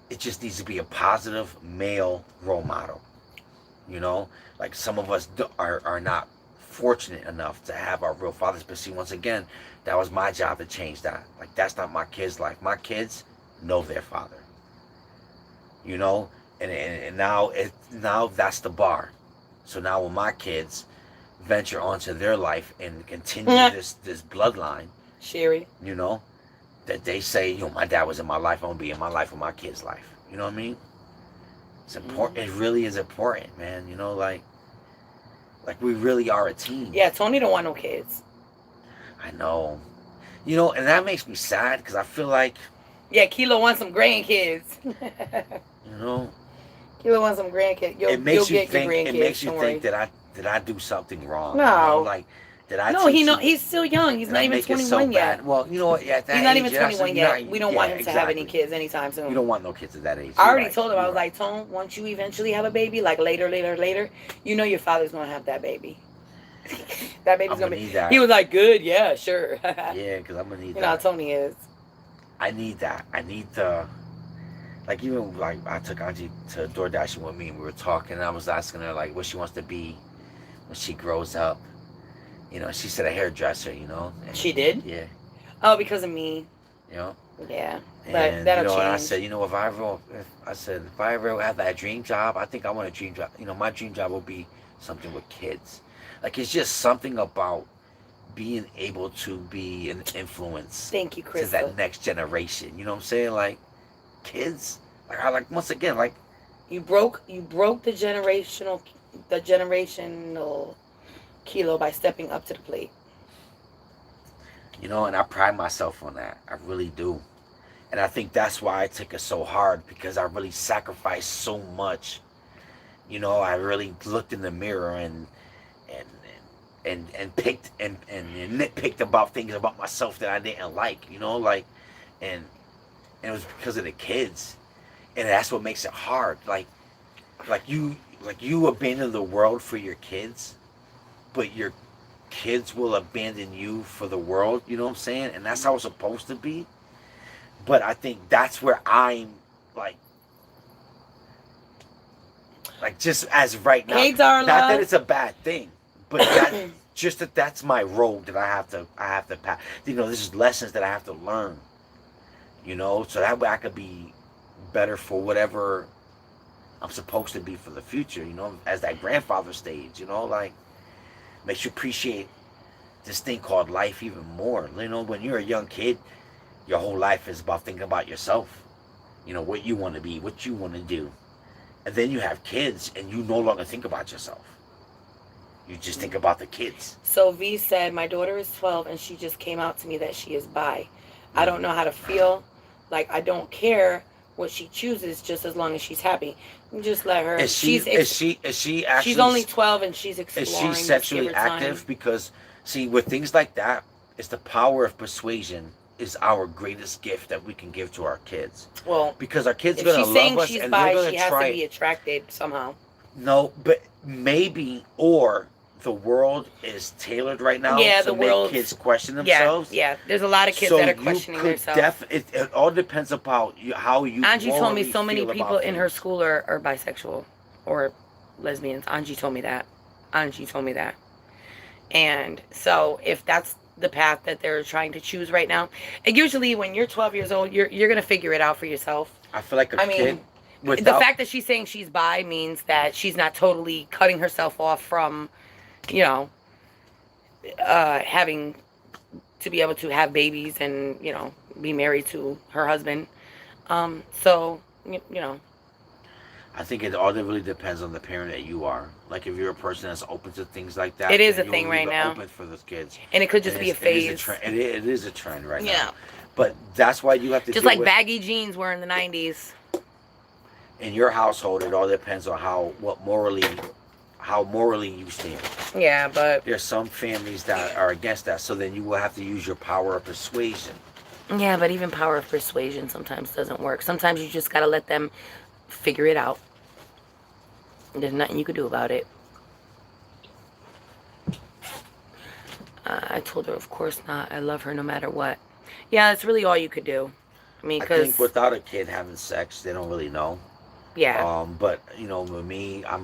S2: it just needs to be a positive male role model. Like, some of us are not fortunate enough to have our real fathers. But see, once again, that was my job to change that. Like, that's not my kids' life. My kids know their father. And now that's the bar. So now when my kids venture onto their life and continue this bloodline,
S1: Sherry,
S2: that they say, my dad was in my life, I'm gonna be in my life with my kids' life. You know what I mean? It's important. It really is important, man. Like we really are a team.
S1: Yeah, Tony don't want no kids.
S2: I know. And that makes me sad, because I feel like,
S1: yeah, Kilo wants some grandkids. Kilo wants some grandkids.
S2: It makes you think that I do something wrong.
S1: No.
S2: Like, did I?
S1: No, he's still young. He's not even 21 yet.
S2: Well, you know what? Yeah,
S1: he's not even 21 yet. We don't want him to have any kids anytime soon.
S2: You don't want no kids at that age.
S1: I already told him. I was like, Tone, once you eventually have a baby, like later, your father's gonna have that baby. That baby's
S2: I'm
S1: gonna
S2: gonna
S1: be.
S2: need that.
S1: He was like, good, yeah, sure.
S2: Yeah, because I'm gonna need
S1: You know how
S2: that.
S1: Tony is.
S2: I need that. I need the like even like I took Angie to door dashing with me and we were talking and I was asking her like what she wants to be when she grows up. You know, she said a hairdresser, you know. And
S1: She did?
S2: yeah,
S1: Oh, because of me.
S2: you know.
S1: Yeah, but
S2: And you
S1: that'll
S2: know, and I said,
S1: change.
S2: you know, if I ever have that dream job, I think I want a dream job. You know, my dream job will be something with kids. Like it's just something about being able to be an influence
S1: Thank you,
S2: to
S1: Krista.
S2: that next generation. You know what I'm saying? Like kids. Like I like once again, like
S1: You broke the generational kilo by stepping up to the plate.
S2: you know, and I pride myself on that. I really do. And I think that's why I took it so hard because I really sacrificed so much. You know, I really looked in the mirror and and picked and nitpicked about things about myself that I didn't like. You know, like and and it was because of the kids, and that's what makes it hard. Like you abandon the world for your kids, but your kids will abandon you for the world. You know what I'm saying? And that's how it's supposed to be. But I think that's where I'm like just as right now.
S1: Hey,
S2: Not that
S1: Darla.
S2: it's a bad thing, but that just that's my road that I have to pass. You know, this is lessons that I have to learn. You know, so that way I could be better for whatever I'm supposed to be for the future. You know, as that grandfather stage. You know, like makes you appreciate this thing called life even more. You know, when you're a young kid, your whole life is about thinking about yourself. You know, what you want to be, what you want to do. And then you have kids and you no longer think about yourself. You just think about the kids.
S1: So V said, my daughter is 12 and she just came out to me that she is bi. I
S2: Mm.
S1: don't know how to feel. Like, I don't care what she chooses just as long as she's happy. Just let her.
S2: Is she actually
S1: She's only 12 and she's
S2: is
S1: exploring.
S2: she
S1: Just give
S2: sexually
S1: her
S2: active?
S1: time.
S2: Because see, with things like that, it's the power of persuasion is our greatest gift that we can give to our kids.
S1: Well,
S2: Because our kids are
S1: if
S2: gonna
S1: she's
S2: love
S1: saying
S2: us
S1: she's
S2: and they're
S1: bi,
S2: gonna
S1: she has to
S2: try.
S1: be attracted somehow.
S2: No, but maybe or the world is tailored right now
S1: Yeah,
S2: to
S1: the
S2: make
S1: world's.
S2: kids question
S1: Yeah,
S2: themselves.
S1: yeah. There's a lot of kids
S2: So
S1: that are
S2: you
S1: questioning
S2: could
S1: themselves.
S2: it all depends about how you
S1: Angie told me
S2: morally
S1: so many
S2: feel
S1: people
S2: about
S1: in her
S2: things.
S1: school are bisexual or lesbians. Angie told me that. Angie told me that. And so if that's the path that they're trying to choose right now, and usually when you're 12 years old, you're gonna figure it out for yourself.
S2: I feel like a
S1: I
S2: kid
S1: mean, the
S2: without
S1: fact that she's saying she's bi means that she's not totally cutting herself off from, you know, having to be able to have babies and be married to her husband. So you know,
S2: I think it all really depends on the parent that you are. Like if you're a person that's open to things like that,
S1: it is
S2: then
S1: a
S2: you'll
S1: thing
S2: leave
S1: right
S2: it
S1: now,
S2: open for those kids.
S1: and it could
S2: And
S1: just be a
S2: it is a
S1: phase.
S2: trend. It is a trend right now.
S1: Yeah,
S2: But that's why you have to
S1: just
S2: deal
S1: like
S2: with
S1: baggy jeans were in the 90s.
S2: in your household. It all depends on how morally you stand.
S1: Yeah, but
S2: There's some families that are against that, so then you will have to use your power of persuasion.
S1: yeah, but even power of persuasion sometimes doesn't work. Sometimes you just gotta let them figure it out. There's nothing you could do about it. I told her, of course not. I love her no matter what. Yeah, that's really all you could do. I mean,
S2: I think
S1: because,
S2: without a kid having sex, they don't really know.
S1: yeah.
S2: But with me, I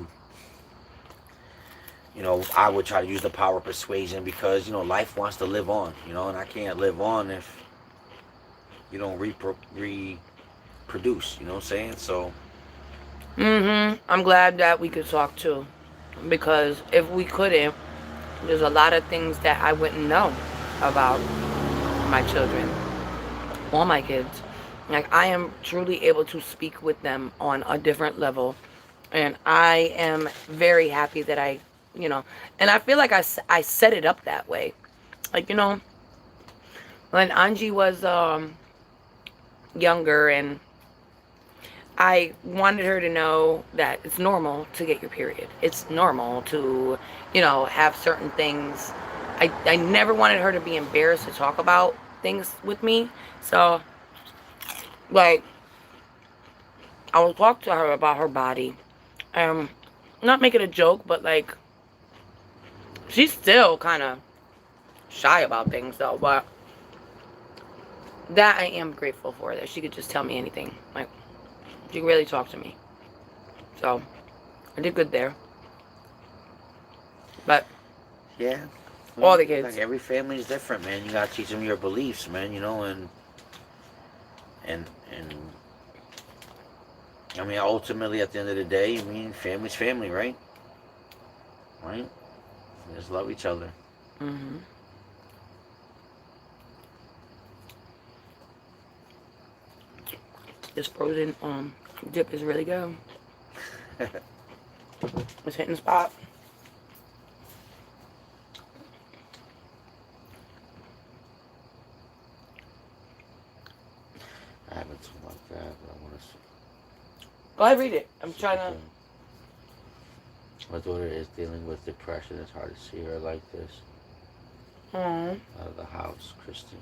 S2: would try to use the power of persuasion because life wants to live on. And I can't live on if you don't reproduce. You know what I'm saying? So
S1: I'm glad that we could talk too. Because if we couldn't, there's a lot of things that I wouldn't know about my children or my kids. Like, I am truly able to speak with them on a different level. And I am very happy that and I feel like I set it up that way. Like, when Angie was younger, and I wanted her to know that it's normal to get your period. It's normal to, have certain things. I never wanted her to be embarrassed to talk about things with me. So, like, I would talk to her about her body. Not make it a joke, but, like, She's still kind of shy about things, though, but that I am grateful for, that she could just tell me anything. Like, she could really talk to me. So, I did good there. But,
S2: Yeah.
S1: all the kids.
S2: Like every family is different, man. You gotta teach them your beliefs, man. You know, and I mean, ultimately, at the end of the day, I mean, family's family, right? Right? Just love each other.
S1: Mm-hmm. This frozen dip is really good. It's hitting the spot.
S2: I haven't talked about that, but I want to.
S1: Go ahead, read it. I'm trying to.
S2: My daughter is dealing with depression. It's hard to see her like this.
S1: Mm.
S2: Out of the house, Christy.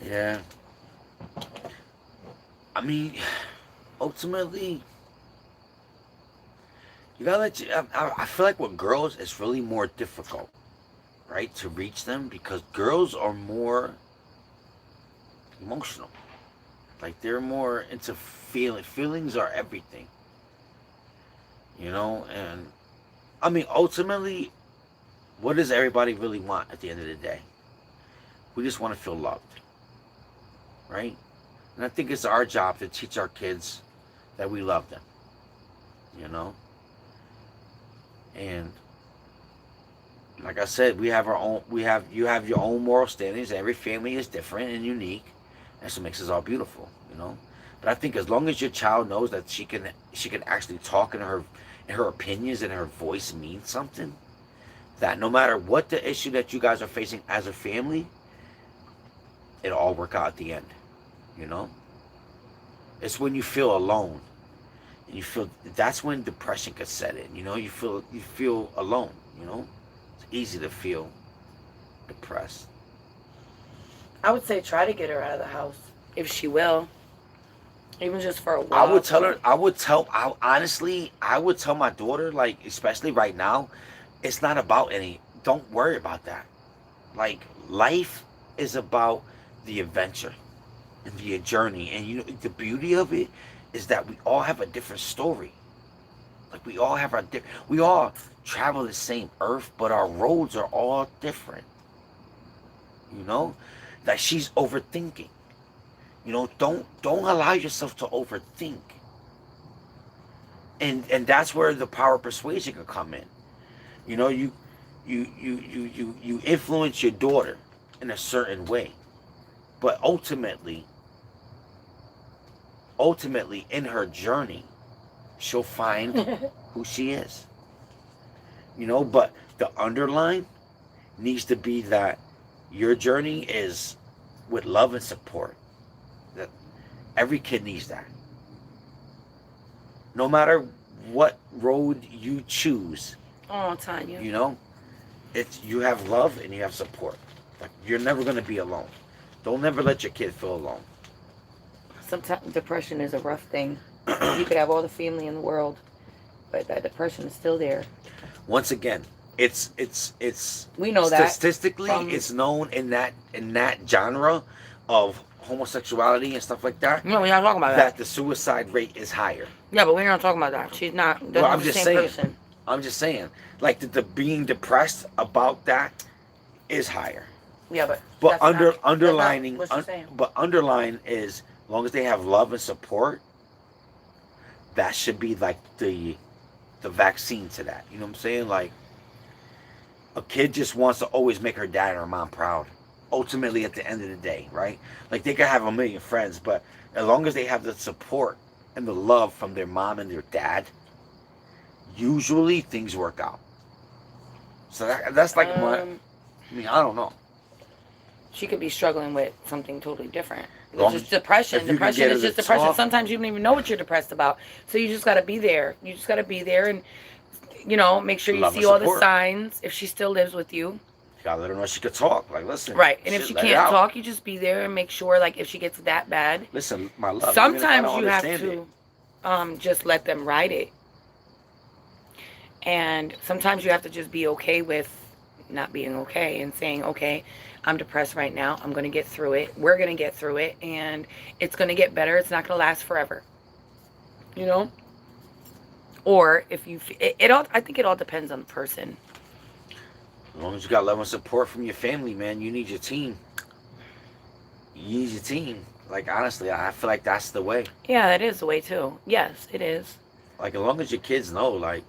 S2: Yeah. I mean, ultimately, you gotta let you. I feel like with girls, it's really more difficult, right, to reach them because girls are more emotional. Like they're more into feeling. Feelings are everything. You know, and I mean, ultimately, what does everybody really want at the end of the day? We just want to feel loved, right? And I think it's our job to teach our kids that we love them, you know? And like I said, we have our own, you have your own moral standards. Every family is different and unique. That's what makes us all beautiful, you know? But I think as long as your child knows that she can actually talk and her opinions and her voice means something, that no matter what the issue that you guys are facing as a family, it'll all work out at the end, you know? It's when you feel alone, and you feel that's when depression could set in. You know, you feel alone. You know, it's easy to feel depressed.
S1: I would say try to get her out of the house if she will, even just for a
S2: I
S1: while.
S2: would tell her. Honestly, I would tell my daughter, like, especially right now, it's not about any. Don't worry about that. Like, life is about the adventure and the journey, and you know the beauty of it is that we all have a different story. Like we all have we all travel the same earth, but our roads are all different. You know, that she's overthinking. You know, don't allow yourself to overthink. And that's where the power of persuasion can come in. You know, you influence your daughter in a certain way, but ultimately in her journey, she'll find who she is. You know, but the underline needs to be that your journey is with love and support. That every kid needs that. No matter what road you choose,
S1: Oh, Tanya.
S2: you know, it's you have love and you have support. Like you're never gonna be alone. Don't never let your kid feel alone.
S1: Sometimes depression is a rough thing. You could have all the family in the world, but that depression is still there.
S2: Once again, it's
S1: We know that
S2: statistically it's known in that genre of homosexuality and stuff like that.
S1: No, we're not talking about
S2: That the suicide rate is higher.
S1: Yeah, but we're not talking about that. She's not. That's
S2: Well,
S1: not
S2: I'm
S1: the
S2: just
S1: same
S2: saying.
S1: person.
S2: I'm just saying, like the being depressed about that is higher.
S1: Yeah, but
S2: But
S1: that's
S2: underlining,
S1: not what she's saying.
S2: but underline is as long as they have love and support, that should be like the vaccine to that. You know what I'm saying? Like a kid just wants to always make her dad or her mom proud. Ultimately, at the end of the day, right? Like they could have a million friends, but as long as they have the support and the love from their mom and their dad, usually things work out. So that's like my. I mean, I don't know.
S1: She could be struggling with something totally different.
S2: Long
S1: It's just depression. Depression is just depression.
S2: talk.
S1: Sometimes you don't even know what you're depressed about. So you just got to be there. You just got to be there and, you know, make sure you
S2: Love and
S1: see all the
S2: support.
S1: signs. If she still lives with you.
S2: You gotta let her know she could talk. Like, listen.
S1: Right. And if
S2: shit,
S1: she
S2: let it
S1: can't
S2: out.
S1: talk, you just be there and make sure, like, if she gets that bad.
S2: Listen, my love.
S1: Sometimes
S2: even if I don't
S1: you have
S2: understand
S1: to
S2: it.
S1: just let them ride it. And sometimes you have to just be okay with not being okay and saying, okay, I'm depressed right now. I'm going to get through it. We're going to get through it. And it's going to get better. It's not going to last forever. You know? Or if you, it all, I think it all depends on the person.
S2: As long as you got love and support from your family, man, you need your team. You need your team. Like, honestly, I feel like that's the way.
S1: Yeah, that is the way too. Yes, it is.
S2: Like, as long as your kids know, like,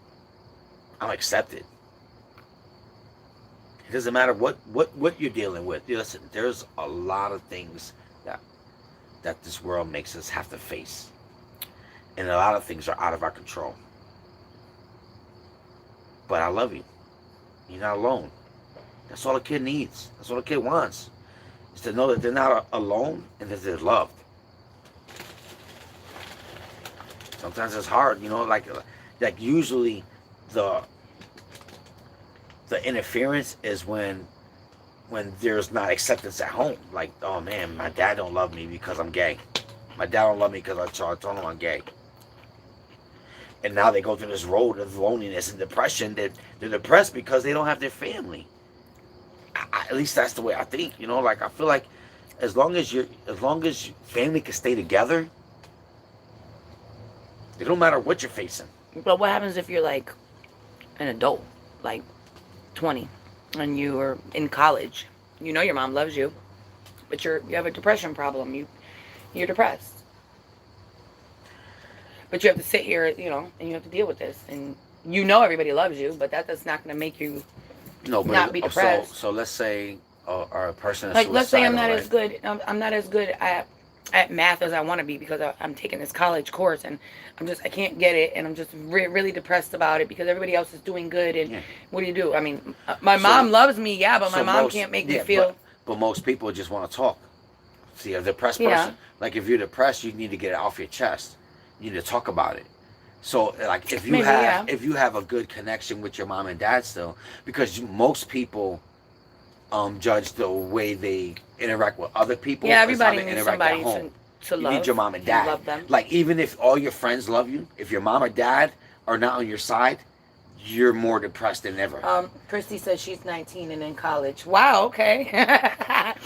S2: I'm accepted. It doesn't matter what you're dealing with. Listen, there's a lot of things that this world makes us have to face. And a lot of things are out of our control. But I love you. You're not alone. That's all a kid needs. That's all a kid wants. Is to know that they're not alone and that they're loved. Sometimes it's hard, you know, like usually the interference is when there's not acceptance at home. Like, oh man, my dad don't love me because I'm gay. My dad don't love me because I told him I'm gay. And now they go through this road of loneliness and depression. That they're depressed because they don't have their family. At least that's the way I think. You know, like I feel like as long as family can stay together, it don't matter what you're facing.
S1: But what happens if you're like an adult, like 20, and you are in college? You know your mom loves you, but you have a depression problem. You're depressed. But you have to sit here, you know, and you have to deal with this. And you know everybody loves you, but that's not going to make you not be depressed.
S2: So let's say a person is
S1: like, let's say I'm
S2: suicidal,
S1: not
S2: right?
S1: as good. I'm not as good at math as I want to be because I'm taking this college course and I can't get it, and I'm just really depressed about it because everybody else is doing good. And what do you do? I mean, my mom loves me, yeah, but my mom can't make me feel.
S2: But most people just want to talk. See, a depressed person, like if you're depressed, you need to get it off your chest. You need to talk about it. So, like, if you have a good connection with your mom and dad still, because most people judge the way they interact with other people.
S1: Yeah, everybody needs somebody to love.
S2: You need your mom and dad.
S1: Love them.
S2: Like, even if all your friends love you, if your mom or dad are not on your side, you're more depressed than ever.
S1: Christy says she's 19 and in college. Wow, okay.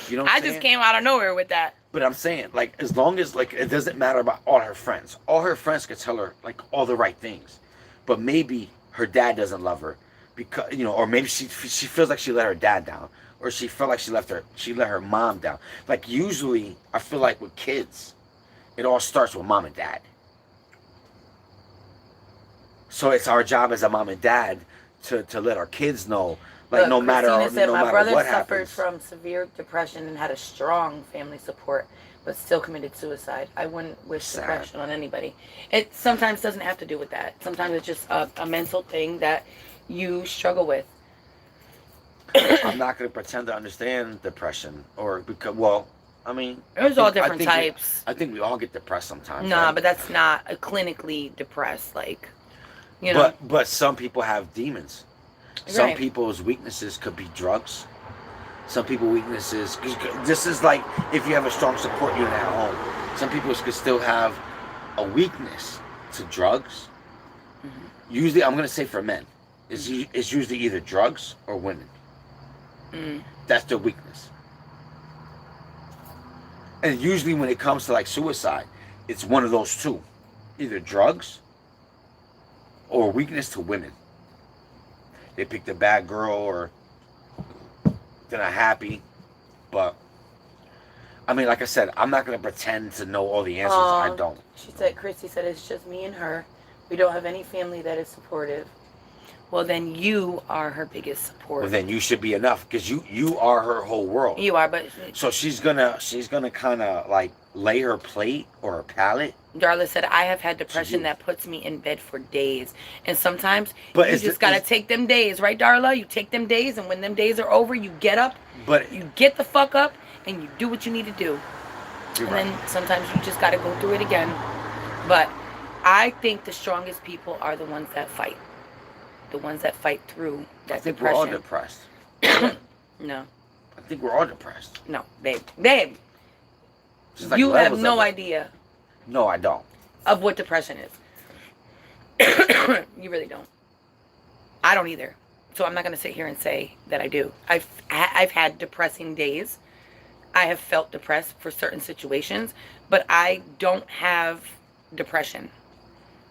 S2: You know what I'm saying?
S1: Just came out of nowhere with that.
S2: But I'm saying, like, as long as, like, it doesn't matter about all her friends. All her friends could tell her, like, all the right things. But maybe her dad doesn't love her because, you know, or maybe she feels like she let her dad down, or she felt like she let her mom down. Like, usually, I feel like with kids, it all starts with mom and dad. So it's our job as a mom and dad to let our kids know, like, no matter what happens.
S1: My brother suffered from severe depression and had a strong family support, but still committed suicide. I wouldn't wish depression on anybody. It sometimes doesn't have to do with that. Sometimes it's just a mental thing that you struggle with.
S2: I'm not going to pretend to understand depression, or because, well, I mean,
S1: there's all different types.
S2: I think we all get depressed sometimes.
S1: Nah, right? But that's not a clinically depressed, like, you know.
S2: But some people have demons. Some people's weaknesses could be drugs. Some people's weaknesses, this is like if you have a strong support unit at home. Some people could still have a weakness to drugs. Mm-hmm. Usually, I'm going to say for men, it's usually either drugs or women. Mm. That's their weakness. And usually when it comes to like suicide, it's one of those two. Either drugs or weakness to women. They picked a bad girl or they're not happy. But, I mean, like I said, I'm not going to pretend to know all the answers. I don't.
S1: Christy said, it's just me and her. We don't have any family that is supportive. Well, then you are her biggest support.
S2: Well, then you should be enough because you are her whole world.
S1: You are, but
S2: so she's gonna kind of like lay her plate or her palette.
S1: Darla said, I have had depression that puts me in bed for days, and sometimes you just gotta take them days, right, Darla? You take them days, and when them days are over, you get up.
S2: But
S1: you get the fuck up and you do what you need to do. Then sometimes you just gotta go through it again. But I think the strongest people are the ones that fight. The ones that fight through that depression.
S2: We're all depressed.
S1: No.
S2: I think we're all depressed.
S1: No, babe. Babe. Like you have no idea.
S2: No, I don't.
S1: Of what depression is. You really don't. I don't either. So I'm not going to sit here and say that I do. I've had depressing days. I have felt depressed for certain situations, but I don't have depression.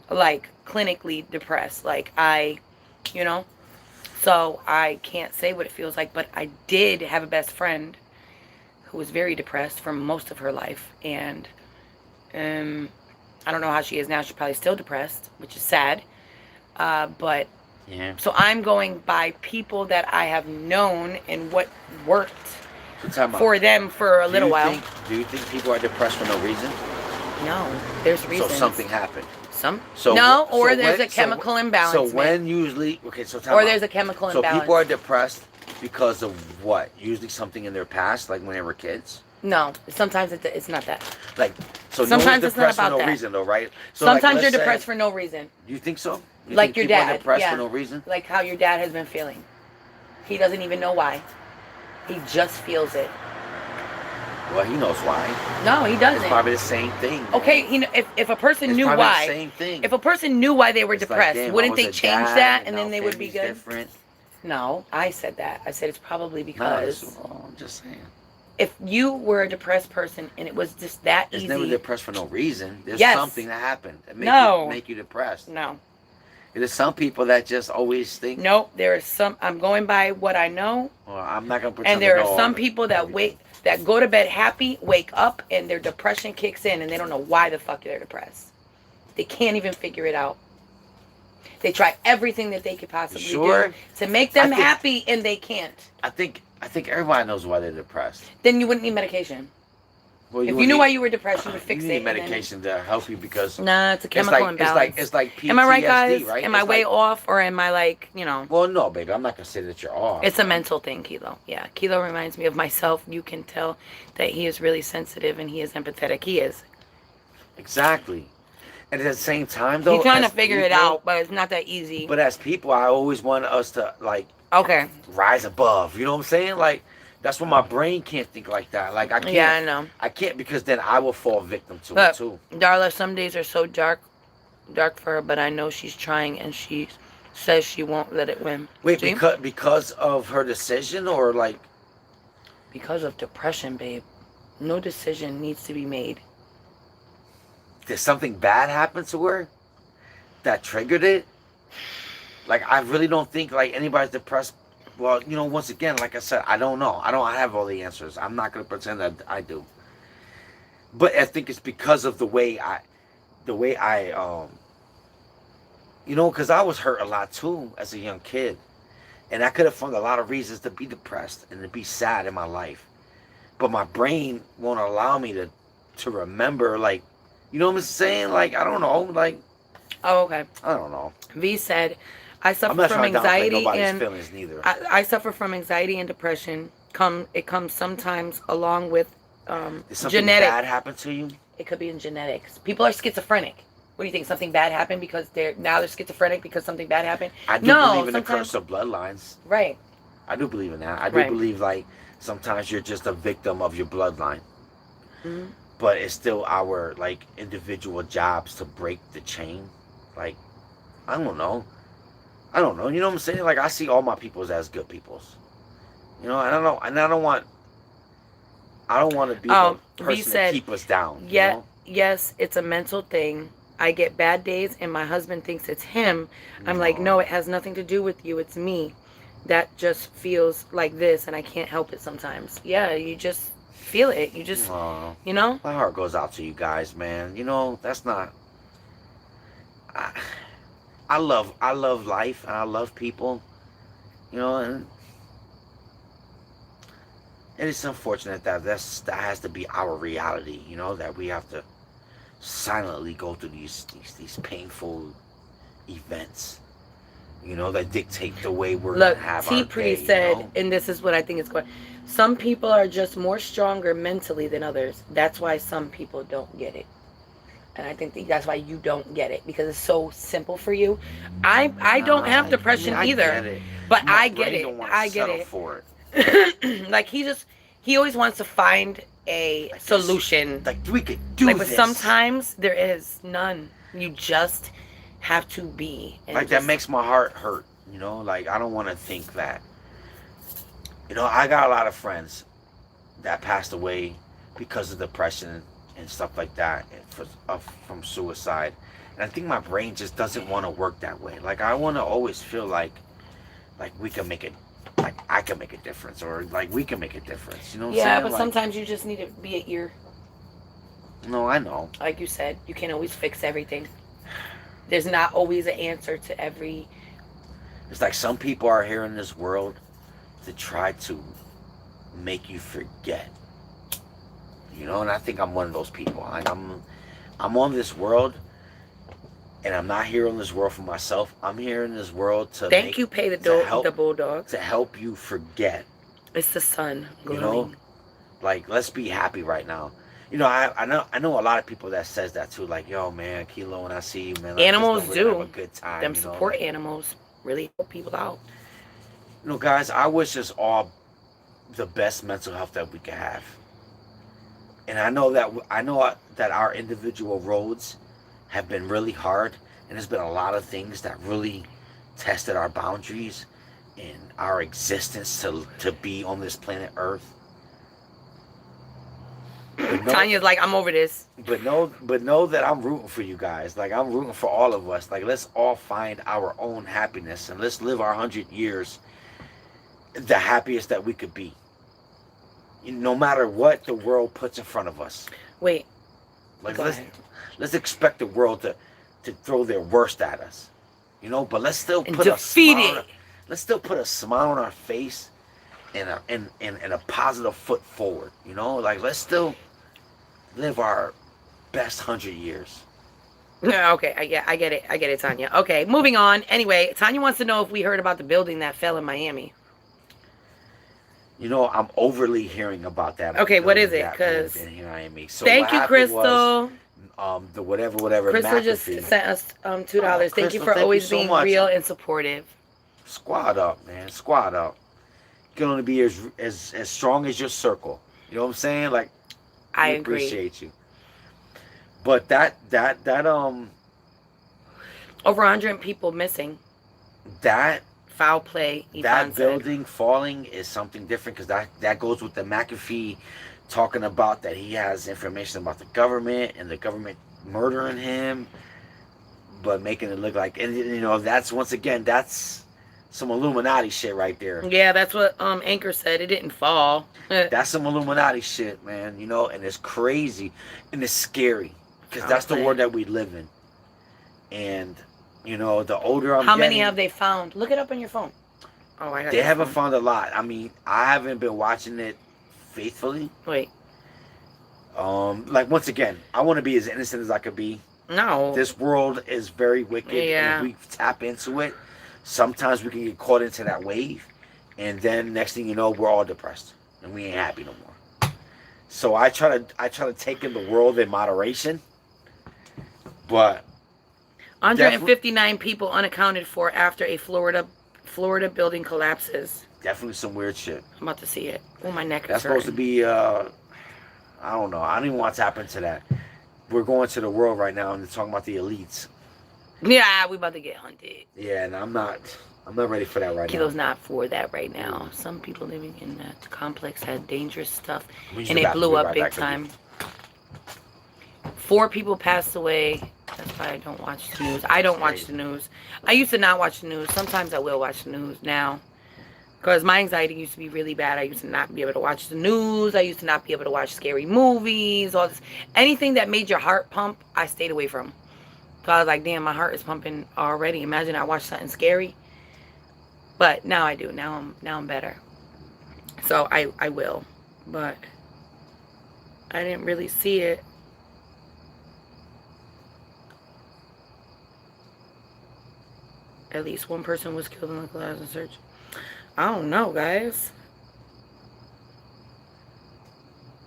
S1: Like clinically depressed. Like you know, so I can't say what it feels like, but I did have a best friend who was very depressed for most of her life, and I don't know how she is now. She's probably still depressed, which is sad. But
S2: Yeah.
S1: so I'm going by people that I have known and what worked
S2: So time out.
S1: for them for a little while.
S2: Do you think people are depressed for no reason?
S1: No, there's reasons.
S2: So something happened.
S1: So there's a chemical imbalance.
S2: So when usually, okay, so time
S1: or
S2: out.
S1: there's a chemical
S2: So
S1: imbalance.
S2: people are depressed because of what? Usually something in their past, like when they were kids.
S1: No, sometimes it's not that.
S2: Like so.
S1: Sometimes
S2: no
S1: it's
S2: one's
S1: not
S2: depressed
S1: about
S2: for no
S1: that.
S2: reason, though, right? So
S1: Sometimes
S2: like,
S1: you're
S2: let's
S1: depressed
S2: say,
S1: for no reason.
S2: You think so? You
S1: Like
S2: think
S1: your
S2: people
S1: dad.
S2: are depressed
S1: Yeah.
S2: for no reason?
S1: Like how your dad has been feeling. He doesn't even know why. He just feels it.
S2: Well, he knows why.
S1: No, he doesn't.
S2: It's probably the same thing. Man.
S1: Okay, if a person
S2: It's
S1: knew
S2: probably
S1: why,
S2: the same thing.
S1: if a person knew why they were
S2: It's like,
S1: depressed,
S2: damn, I
S1: wouldn't
S2: was
S1: they
S2: a
S1: change
S2: dad,
S1: that and
S2: now
S1: then they would be
S2: family's
S1: good?
S2: Different.
S1: No, I said that. I said it's probably
S2: No,
S1: because
S2: I'm just saying.
S1: if you were a depressed person and it was just that
S2: It's
S1: easy.
S2: never depressed for no reason. There's
S1: Yes.
S2: something that happened that make you depressed.
S1: No.
S2: There's some people that just always think.
S1: Nope. There is some. I'm going by what I know.
S2: Well, I'm not gonna pretend.
S1: And there
S2: to
S1: are
S2: know
S1: some people that that go to bed happy, wake up, and their depression kicks in, and they don't know why the fuck they're depressed. They can't even figure it out. They try everything that they could possibly do to make them happy, and they can't.
S2: I think everybody knows why they're depressed.
S1: Then you wouldn't need medication.
S2: Well,
S1: If you knew why you were depressed, you would fix
S2: you
S1: it.
S2: need medication to help you because
S1: Nah, it's a chemical imbalance.
S2: It's like PTSD,
S1: am I right, guys?
S2: right?
S1: Am I way off, or am I like, you know?
S2: Well, no, baby. I'm not gonna say that you're off.
S1: It's a mental thing, Kilo. Yeah, Kilo reminds me of myself. You can tell that he is really sensitive and he is empathetic. He is.
S2: Exactly. And at the same time, though,
S1: he's trying to figure it out, but it's not that easy.
S2: But as people, I always want us to
S1: okay,
S2: rise above. You know what I'm saying? Like that's what my brain can't think like that. Like I can't.
S1: Yeah, I know.
S2: I can't because then I will fall victim to it too.
S1: Darla, some days are so dark for her, but I know she's trying, and she says she won't let it win.
S2: Wait, because of her decision, or like
S1: because of depression, babe. No decision needs to be made.
S2: Did something bad happen to her that triggered it? Like I really don't think like anybody's depressed. Well, you know, once again, like I said, I don't know. I have all the answers. I'm not gonna pretend that I do. But I think it's because of the way I, you know, because I was hurt a lot too as a young kid, and I could have found a lot of reasons to be depressed and to be sad in my life, but my brain won't allow me to remember, like, you know what I'm saying? Like, I don't know, like.
S1: Oh, okay.
S2: I don't know.
S1: V said, I suffer
S2: I'm not
S1: from
S2: trying to downplay
S1: anxiety
S2: nobody's
S1: and
S2: feelings neither.
S1: I suffer from anxiety and depression. It comes sometimes along with
S2: Did something
S1: genetic.
S2: bad happen to you?
S1: It could be in genetics. People are schizophrenic. What do you think? Something bad happened because they're schizophrenic because something bad happened?
S2: I do believe in the curse of bloodlines.
S1: Right.
S2: I do believe in that. I do believe like sometimes you're just a victim of your bloodline.
S1: Mm-hmm.
S2: But it's still our like individual jobs to break the chain. Like, I don't know. You know what I'm saying? Like I see all my peoples as good peoples. You know, and I don't want to be the person to keep us down.
S1: Yeah,
S2: you know?
S1: Yes, it's a mental thing. I get bad days and my husband thinks it's him. I'm like, no, it has nothing to do with you. It's me. That just feels like this and I can't help it sometimes. Yeah, you just feel it. You just, you know?
S2: My heart goes out to you guys, man. You know, that's not... I love life and I love people. You know, and it's unfortunate that that has to be our reality, you know, that we have to silently go through these painful events, you know, that dictate the way we're gonna have our day.
S1: T-Pretty said, and this is what I think is going. Some people are just more stronger mentally than others. That's why some people don't get it. And I think that's why you don't get it, because it's so simple for you. I don't have depression either, but I get it. I get it.
S2: For
S1: it. Like he always wants to find a solution.
S2: Like we could do this.
S1: But sometimes there is none. You just have to be.
S2: And like that makes my heart hurt. You know, like I don't want to think that. You know, I got a lot of friends that passed away because of depression and stuff like that, and from suicide. And I think my brain just doesn't want to work that way. Like I want to always feel like we can make it, like I can make a difference, or like we can make a difference. You know what I'm
S1: Yeah,
S2: saying?
S1: but
S2: Like,
S1: sometimes you just need to be an ear.
S2: no, I know.
S1: Like you said, you can't always fix everything. There's not always an answer to every.
S2: It's like some people are here in this world to try to make you forget. You know, and I think I'm one of those people. Like I'm on this world, and I'm not here on this world for myself. I'm here in this world to
S1: Thank you, pay the bulldogs.
S2: to help you forget.
S1: It's the sun
S2: You know,
S1: glowing.
S2: like let's be happy right now. You know, I know a lot of people that says that too. Like, yo, man, Kilo, when I see you, man, I just
S1: Animals
S2: don't really have a
S1: do.
S2: good time.
S1: Them
S2: You know,
S1: support
S2: like,
S1: animals really help people out.
S2: you know, guys, I wish us all the best mental health that we can have. And I know that our individual roads have been really hard, and there's been a lot of things that really tested our boundaries and our existence to be on this planet Earth. But no,
S1: Tanya's like, I'm over this.
S2: but know that I'm rooting for you guys. Like I'm rooting for all of us. Like let's all find our own happiness and let's live our 100 years the happiest that we could be. No matter what the world puts in front of us.
S1: Wait,
S2: Like
S1: go ahead.
S2: let's expect the world to throw their worst at us. You know, but let's still
S1: And
S2: put a
S1: defeat
S2: smile.
S1: it.
S2: Let's still put a smile on our face and a positive foot forward. You know, like let's still live our best 100 years.
S1: No, okay, I get it. I get it, Tanya. Okay, moving on. Anyway, Tanya wants to know if we heard about the building that fell in Miami.
S2: You know, I'm overly hearing about that.
S1: Okay, what is
S2: building
S1: it?
S2: that
S1: Because
S2: moved in Miami. So
S1: thank
S2: what
S1: you,
S2: happened
S1: Crystal.
S2: was, the whatever
S1: Crystal just
S2: McAfee.
S1: sent us $2.
S2: Oh,
S1: Thank you
S2: Crystal,
S1: for
S2: thank you
S1: always
S2: so
S1: being
S2: much.
S1: real and supportive.
S2: Squad up, man. Squad up. You can only be as strong as your circle. You know what I'm saying? Like,
S1: I
S2: we
S1: agree.
S2: appreciate you. But that
S1: Over 100 people missing.
S2: that
S1: Foul play. Yvonne
S2: that
S1: said.
S2: building falling is something different because that goes with the McAfee talking about that he has information about the government and the government murdering him, but making it look like, and you know, that's once again that's some Illuminati shit right there.
S1: Yeah, that's what Anchor said. It didn't fall.
S2: That's some Illuminati shit, man. You know, and it's crazy and it's scary because that's the
S1: Okay.
S2: world that we live in. And you know, the older I'm
S1: How
S2: getting,
S1: many have they found? Look it up on your phone. Oh, I got
S2: they
S1: your
S2: haven't
S1: phone.
S2: found a lot. I mean, I haven't been watching it faithfully.
S1: Wait.
S2: Like once again, I want to be as innocent as I could be.
S1: No.
S2: This world is very wicked,
S1: Yeah.
S2: and if we tap into it, sometimes we can get caught into that wave, and then next thing you know, we're all depressed and we ain't happy no more. So I try to take in the world in moderation, but
S1: 159 people unaccounted for after a Florida building collapses.
S2: definitely some weird shit.
S1: I'm about to see it. Oh, my neck is
S2: That's supposed to be I don't know. I don't even want to tap into that. We're going to the world right now and they're talking about the elites.
S1: Yeah, we about to get hunted.
S2: Yeah, and I'm not ready for that right
S1: Kilo's
S2: now.
S1: not for that right now. Some people living in that complex had dangerous stuff,
S2: We
S1: and it
S2: should
S1: blew
S2: be
S1: up
S2: right
S1: big
S2: back to
S1: time. 4 people passed away. That's why I don't watch the news. I don't watch the news. I used to not watch the news. Sometimes I will watch the news now. Because my anxiety used to be really bad. I used to not be able to watch the news. I used to not be able to watch scary movies. All this. Anything that made your heart pump, I stayed away from. So I was like, damn, my heart is pumping already. Imagine I watched something scary. But now I do. Now I'm better. So I will. But I didn't really see it. At least one person was killed in the collapse and search. I don't know, guys.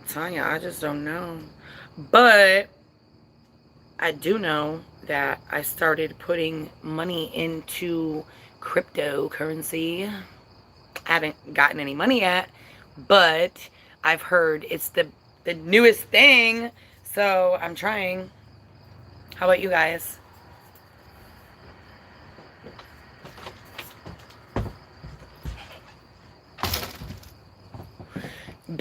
S1: Tanya, I just don't know. But I do know that I started putting money into cryptocurrency. I haven't gotten any money yet, but I've heard it's the newest thing. So I'm trying. How about you guys?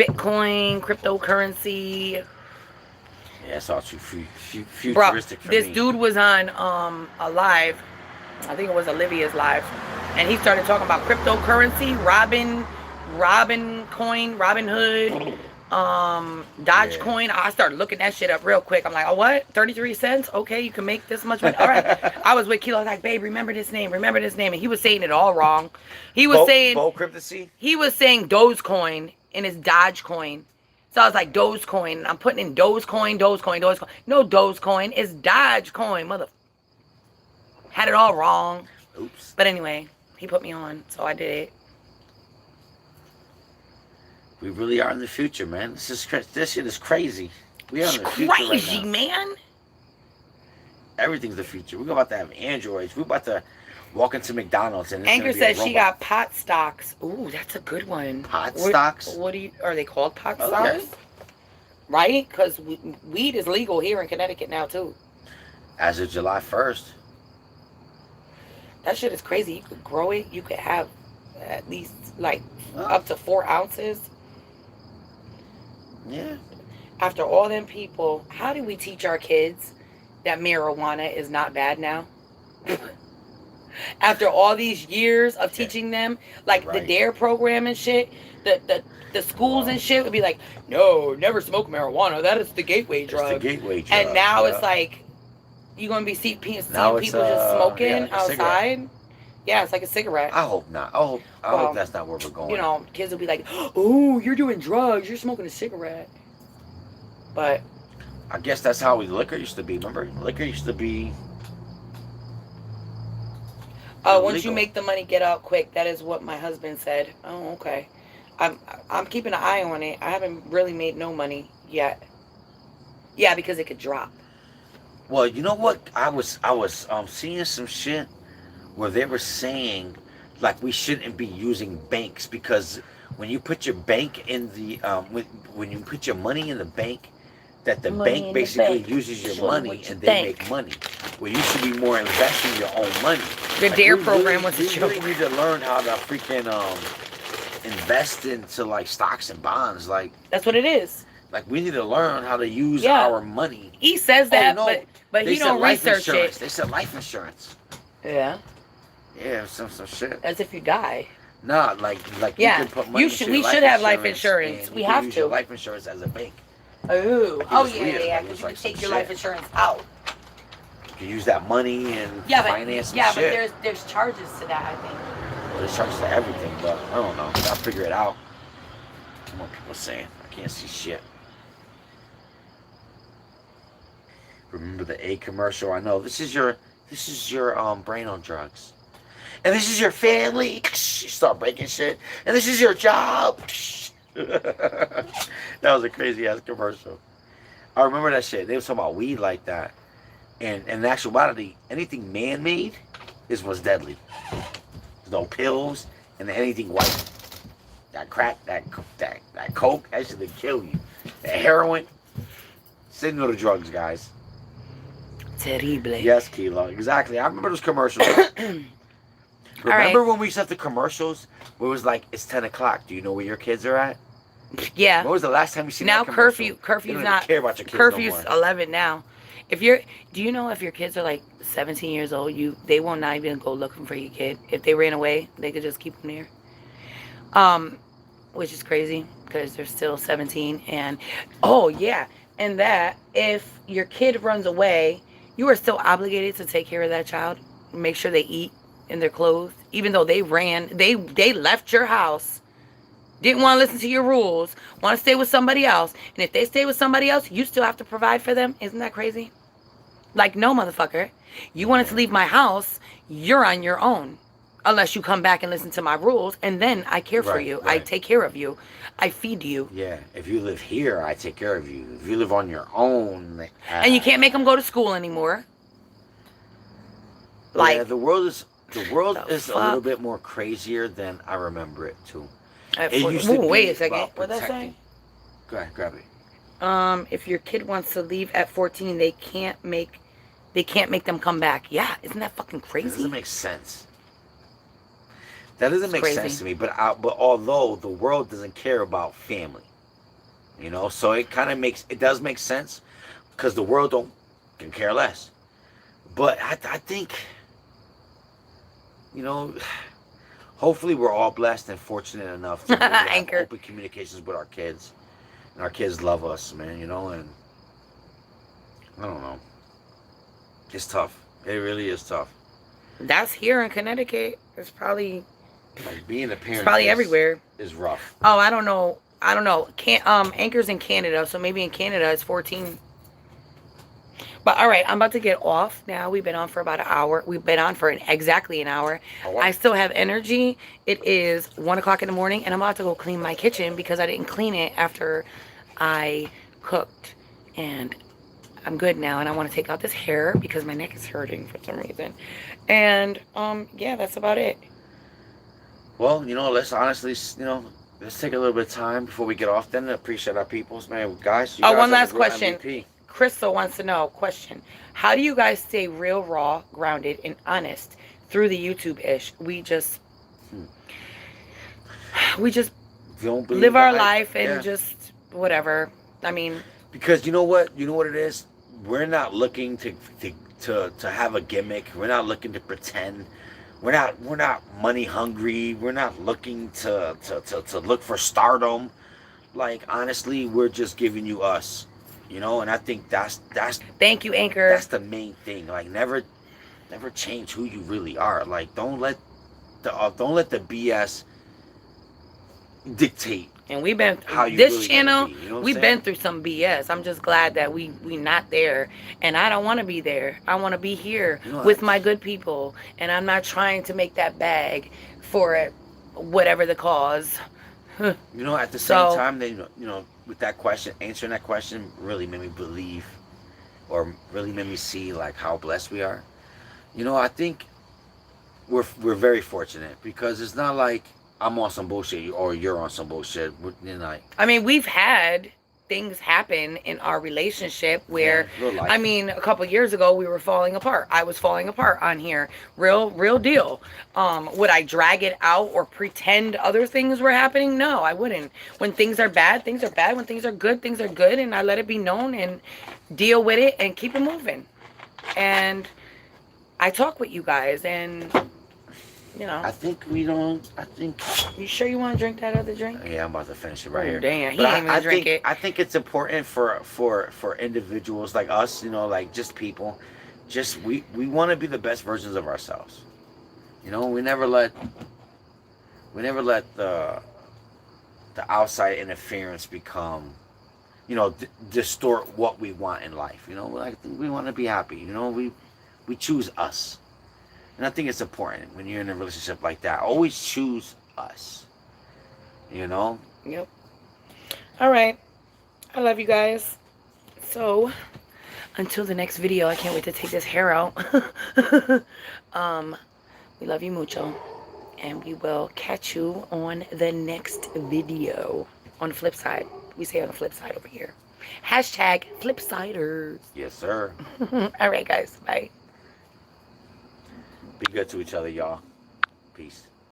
S1: Bitcoin, cryptocurrency.
S2: Yeah, it's all too
S1: Bro,
S2: futuristic for
S1: this
S2: me.
S1: dude was on a live. I think it was Olivia's live, and he started talking about cryptocurrency, Robin coin, Robin Hood,
S2: Yeah.
S1: Dogecoin. I started looking that shit up real quick. I'm like, oh, what? 33 cents? Okay, you can make this much money. All right. I was with Kilo. I was like, babe, remember this name, and he was saying it all wrong. He was saying
S2: Cryptocurrency?
S1: he was saying Dogecoin and it's Dogecoin. So I was like, Dogecoin. I'm putting in Dogecoin. No Dogecoin. It's Dogecoin. Mother. Had it all wrong.
S2: Oops.
S1: But anyway, he put me on, so I did it.
S2: We really are in the future, man. This shit is crazy. We are
S1: It's
S2: in the future
S1: crazy,
S2: right now.
S1: man.
S2: Everything's the future. We're about to have androids. We're about to walk into McDonald's and it's
S1: Anchor
S2: gonna be a
S1: says she
S2: robot.
S1: got pot stocks. Ooh, that's a good one.
S2: Pot stocks?
S1: What are they called? Pot
S2: Okay.
S1: stocks? Right? Because weed is legal here in Connecticut now, too.
S2: As of July 1st.
S1: That shit is crazy. You could grow it. You could have at least, like,
S2: Oh.
S1: up to 4 ounces.
S2: Yeah.
S1: After all them people, how do we teach our kids that marijuana is not bad now? After all these years of teaching them, like the
S2: Right.
S1: DARE program and shit, the schools and shit would be like, no, never smoke marijuana. That is the gateway drug.
S2: It's the gateway drug.
S1: And now
S2: yeah.
S1: it's like, you're going to be seeing people
S2: Now
S1: just
S2: it's,
S1: smoking
S2: yeah, like a
S1: outside. Yeah, it's like a cigarette.
S2: I hope not. I hope that's not where we're going.
S1: You know, kids will be like, oh, you're doing drugs. You're smoking a cigarette. But
S2: I guess that's how liquor used to be. Remember? Liquor used to be
S1: once
S2: illegal.
S1: you make the money, get out quick. That is what my husband said. Oh, okay. I'm keeping an eye on it. I haven't really made no money yet. Yeah, because it could drop.
S2: Well, you know what? I was seeing some shit where they were saying like we shouldn't be using banks because when you put your bank in the when you put your money in the bank, that the
S1: Money in
S2: bank
S1: the
S2: basically
S1: bank.
S2: uses your
S1: Show 'em
S2: money
S1: what you
S2: and they
S1: think.
S2: make money. Well, you should be more investing your own money.
S1: The
S2: Like,
S1: DARE
S2: we
S1: program
S2: really,
S1: was a
S2: we
S1: joke.
S2: really need to learn how to freaking invest into like stocks and bonds. Like
S1: That's what it is.
S2: we need to learn how to use
S1: Yeah.
S2: our money.
S1: He says that,
S2: Oh, no.
S1: but
S2: They
S1: he
S2: said
S1: don't
S2: life
S1: research
S2: insurance.
S1: it.
S2: They said life insurance.
S1: Yeah,
S2: Yeah, some shit.
S1: as if you die.
S2: Nah, like
S1: Yeah,
S2: you can put money
S1: you
S2: into
S1: should-
S2: your
S1: we
S2: life
S1: should have life
S2: insurance,
S1: insurance.
S2: and
S1: We
S2: you can
S1: have
S2: use
S1: to.
S2: your life insurance as a bank.
S1: Oh,
S2: was
S1: yeah,
S2: weird.
S1: yeah.
S2: Like, it
S1: Because
S2: was
S1: you
S2: like
S1: can take
S2: some
S1: your
S2: shit.
S1: life insurance out.
S2: You can use that money and
S1: Yeah,
S2: finance some
S1: but
S2: shit.
S1: there's charges to that. I think.
S2: Well, there's charges to everything, but I don't know. I'll figure it out. What people saying? I can't see shit. Remember the A commercial? I know this is your brain on drugs, and this is your family. You start breaking shit, and this is your job. That was a crazy ass commercial. I remember that shit. They were talking about weed like that, and in actuality, anything man made is what's deadly. There's no pills and anything white. That crack, that coke, that shit would kill you. That heroin, say no to drugs, guys.
S1: Terrible.
S2: Yes, Kilo. Exactly. I remember those commercials. Remember when we used to have the commercials where it was like, it's 10 o'clock. Do you know where your kids are at?
S1: Yeah.
S2: When was the last time you seen
S1: Now
S2: that commercial? They
S1: curfew's
S2: don't
S1: not
S2: even care about your kids
S1: curfew's
S2: no more.
S1: 11 now. Do you know if your kids are like 17 years old, they will not even go looking for your kid. If they ran away, they could just keep them there. Which is crazy because they're still 17. And oh yeah, and that if your kid runs away, you are still obligated to take care of that child, make sure they eat and they're clothed, even though they left your house, didn't want to listen to your rules, want to stay with somebody else, and if they stay with somebody else, you still have to provide for them. Isn't that crazy? Like, no, motherfucker, you wanted to leave my house, you're on your own, unless you come back and listen to my rules, and then I care for you. I take care of you. I feed you.
S2: Yeah, if you live here, I take care of you. If you live on your own,
S1: And you can't make them go to school anymore. Like,
S2: yeah, the world is a
S1: fuck?
S2: little bit more crazier than I remember it too.
S1: It
S2: used to
S1: wait
S2: be
S1: a second.
S2: about
S1: What did I say?
S2: protecting. Go ahead, grab it.
S1: If your kid wants to leave at 14, they can't make them come back. Yeah, isn't that fucking
S2: That
S1: crazy?
S2: doesn't make sense. That doesn't make
S1: crazy.
S2: sense to me. But although the world doesn't care about family, You know, so it does make sense because the world don't can care less. But I think, you know, hopefully we're all blessed and fortunate enough to really have
S1: Anchor.
S2: open communications with our kids, and our kids love us, man. You know, and I don't know, it's tough. It really is tough.
S1: That's here in Connecticut.
S2: Like being a
S1: It's
S2: parent
S1: probably everywhere.
S2: is rough.
S1: Oh, I don't know. I don't know. Can't Anchor's in Canada, so maybe in Canada it's 14. But all right, I'm about to get off now. We've been on for about an hour. We've been on for exactly an hour.
S2: Oh, wow.
S1: I still have energy. It is 1 o'clock in the morning, and I'm about to go clean my kitchen because I didn't clean it after I cooked. And I'm good now, and I want to take out this hair because my neck is hurting for some reason. And yeah, that's about it.
S2: Well, you know, let's honestly, you know, let's take a little bit of time before we get off. Then appreciate our peoples, man, guys. You
S1: Oh,
S2: guys
S1: one
S2: are the
S1: last
S2: real
S1: question.
S2: MVP.
S1: Crystal wants to know, question, how do you guys stay real, raw, grounded, and honest through the YouTube-ish? We just
S2: Don't believe
S1: live
S2: the
S1: our
S2: hype.
S1: life and
S2: Yeah.
S1: just whatever. I mean,
S2: Because you know what it is. We're not looking to have a gimmick. We're not looking to pretend. We're not money hungry. We're not looking to look for stardom. Like honestly, we're just giving you us. You know, and I think that's
S1: thank you, Anchor.
S2: that's the main thing. Like never change who you really are. Like don't let the BS dictate
S1: And we've been
S2: how you
S1: this
S2: really
S1: channel.
S2: be, you know what I'm
S1: We've
S2: saying?
S1: been through some BS. I'm just glad that we not there, and I don't want to be there. I want to be here
S2: You know,
S1: with my good people, and I'm not trying to make that bag for it, whatever the cause.
S2: You know, at the same time, they, you know, with that question, answering that question really made me believe, or really made me see like how blessed we are. You know, I think we're very fortunate because it's not like I'm on some bullshit or you're on some bullshit. You know, like,
S1: I mean, we've had things happen in our relationship where,
S2: yeah, real life.
S1: I mean, a couple years ago we were falling apart. I was falling apart on here. Real deal. Would I drag it out or pretend other things were happening? No, I wouldn't. When things are bad, things are bad. When things are good, and I let it be known and deal with it and keep it moving. And I talk with you guys, and you know.
S2: I think we don't. I think.
S1: You sure you want to drink that other drink?
S2: Yeah, I'm about to finish it right
S1: Oh,
S2: here.
S1: damn, he
S2: But
S1: ain't even drink it.
S2: I think it's important for individuals like us, you know, like just people, just we want to be the best versions of ourselves. You know, we never let the outside interference become, you know, distort what we want in life. You know, like we want to be happy. You know, we choose us. And I think it's important when you're in a relationship like that. Always choose us. You know?
S1: Yep. All right. I love you guys. So, until the next video, I can't wait to take this hair out. We love you mucho. And we will catch you on the next video. On the flip side. We say on the flip side over here. Hashtag flipsiders.
S2: Yes, sir.
S1: All right, guys. Bye.
S2: Be good to each other, y'all. Peace.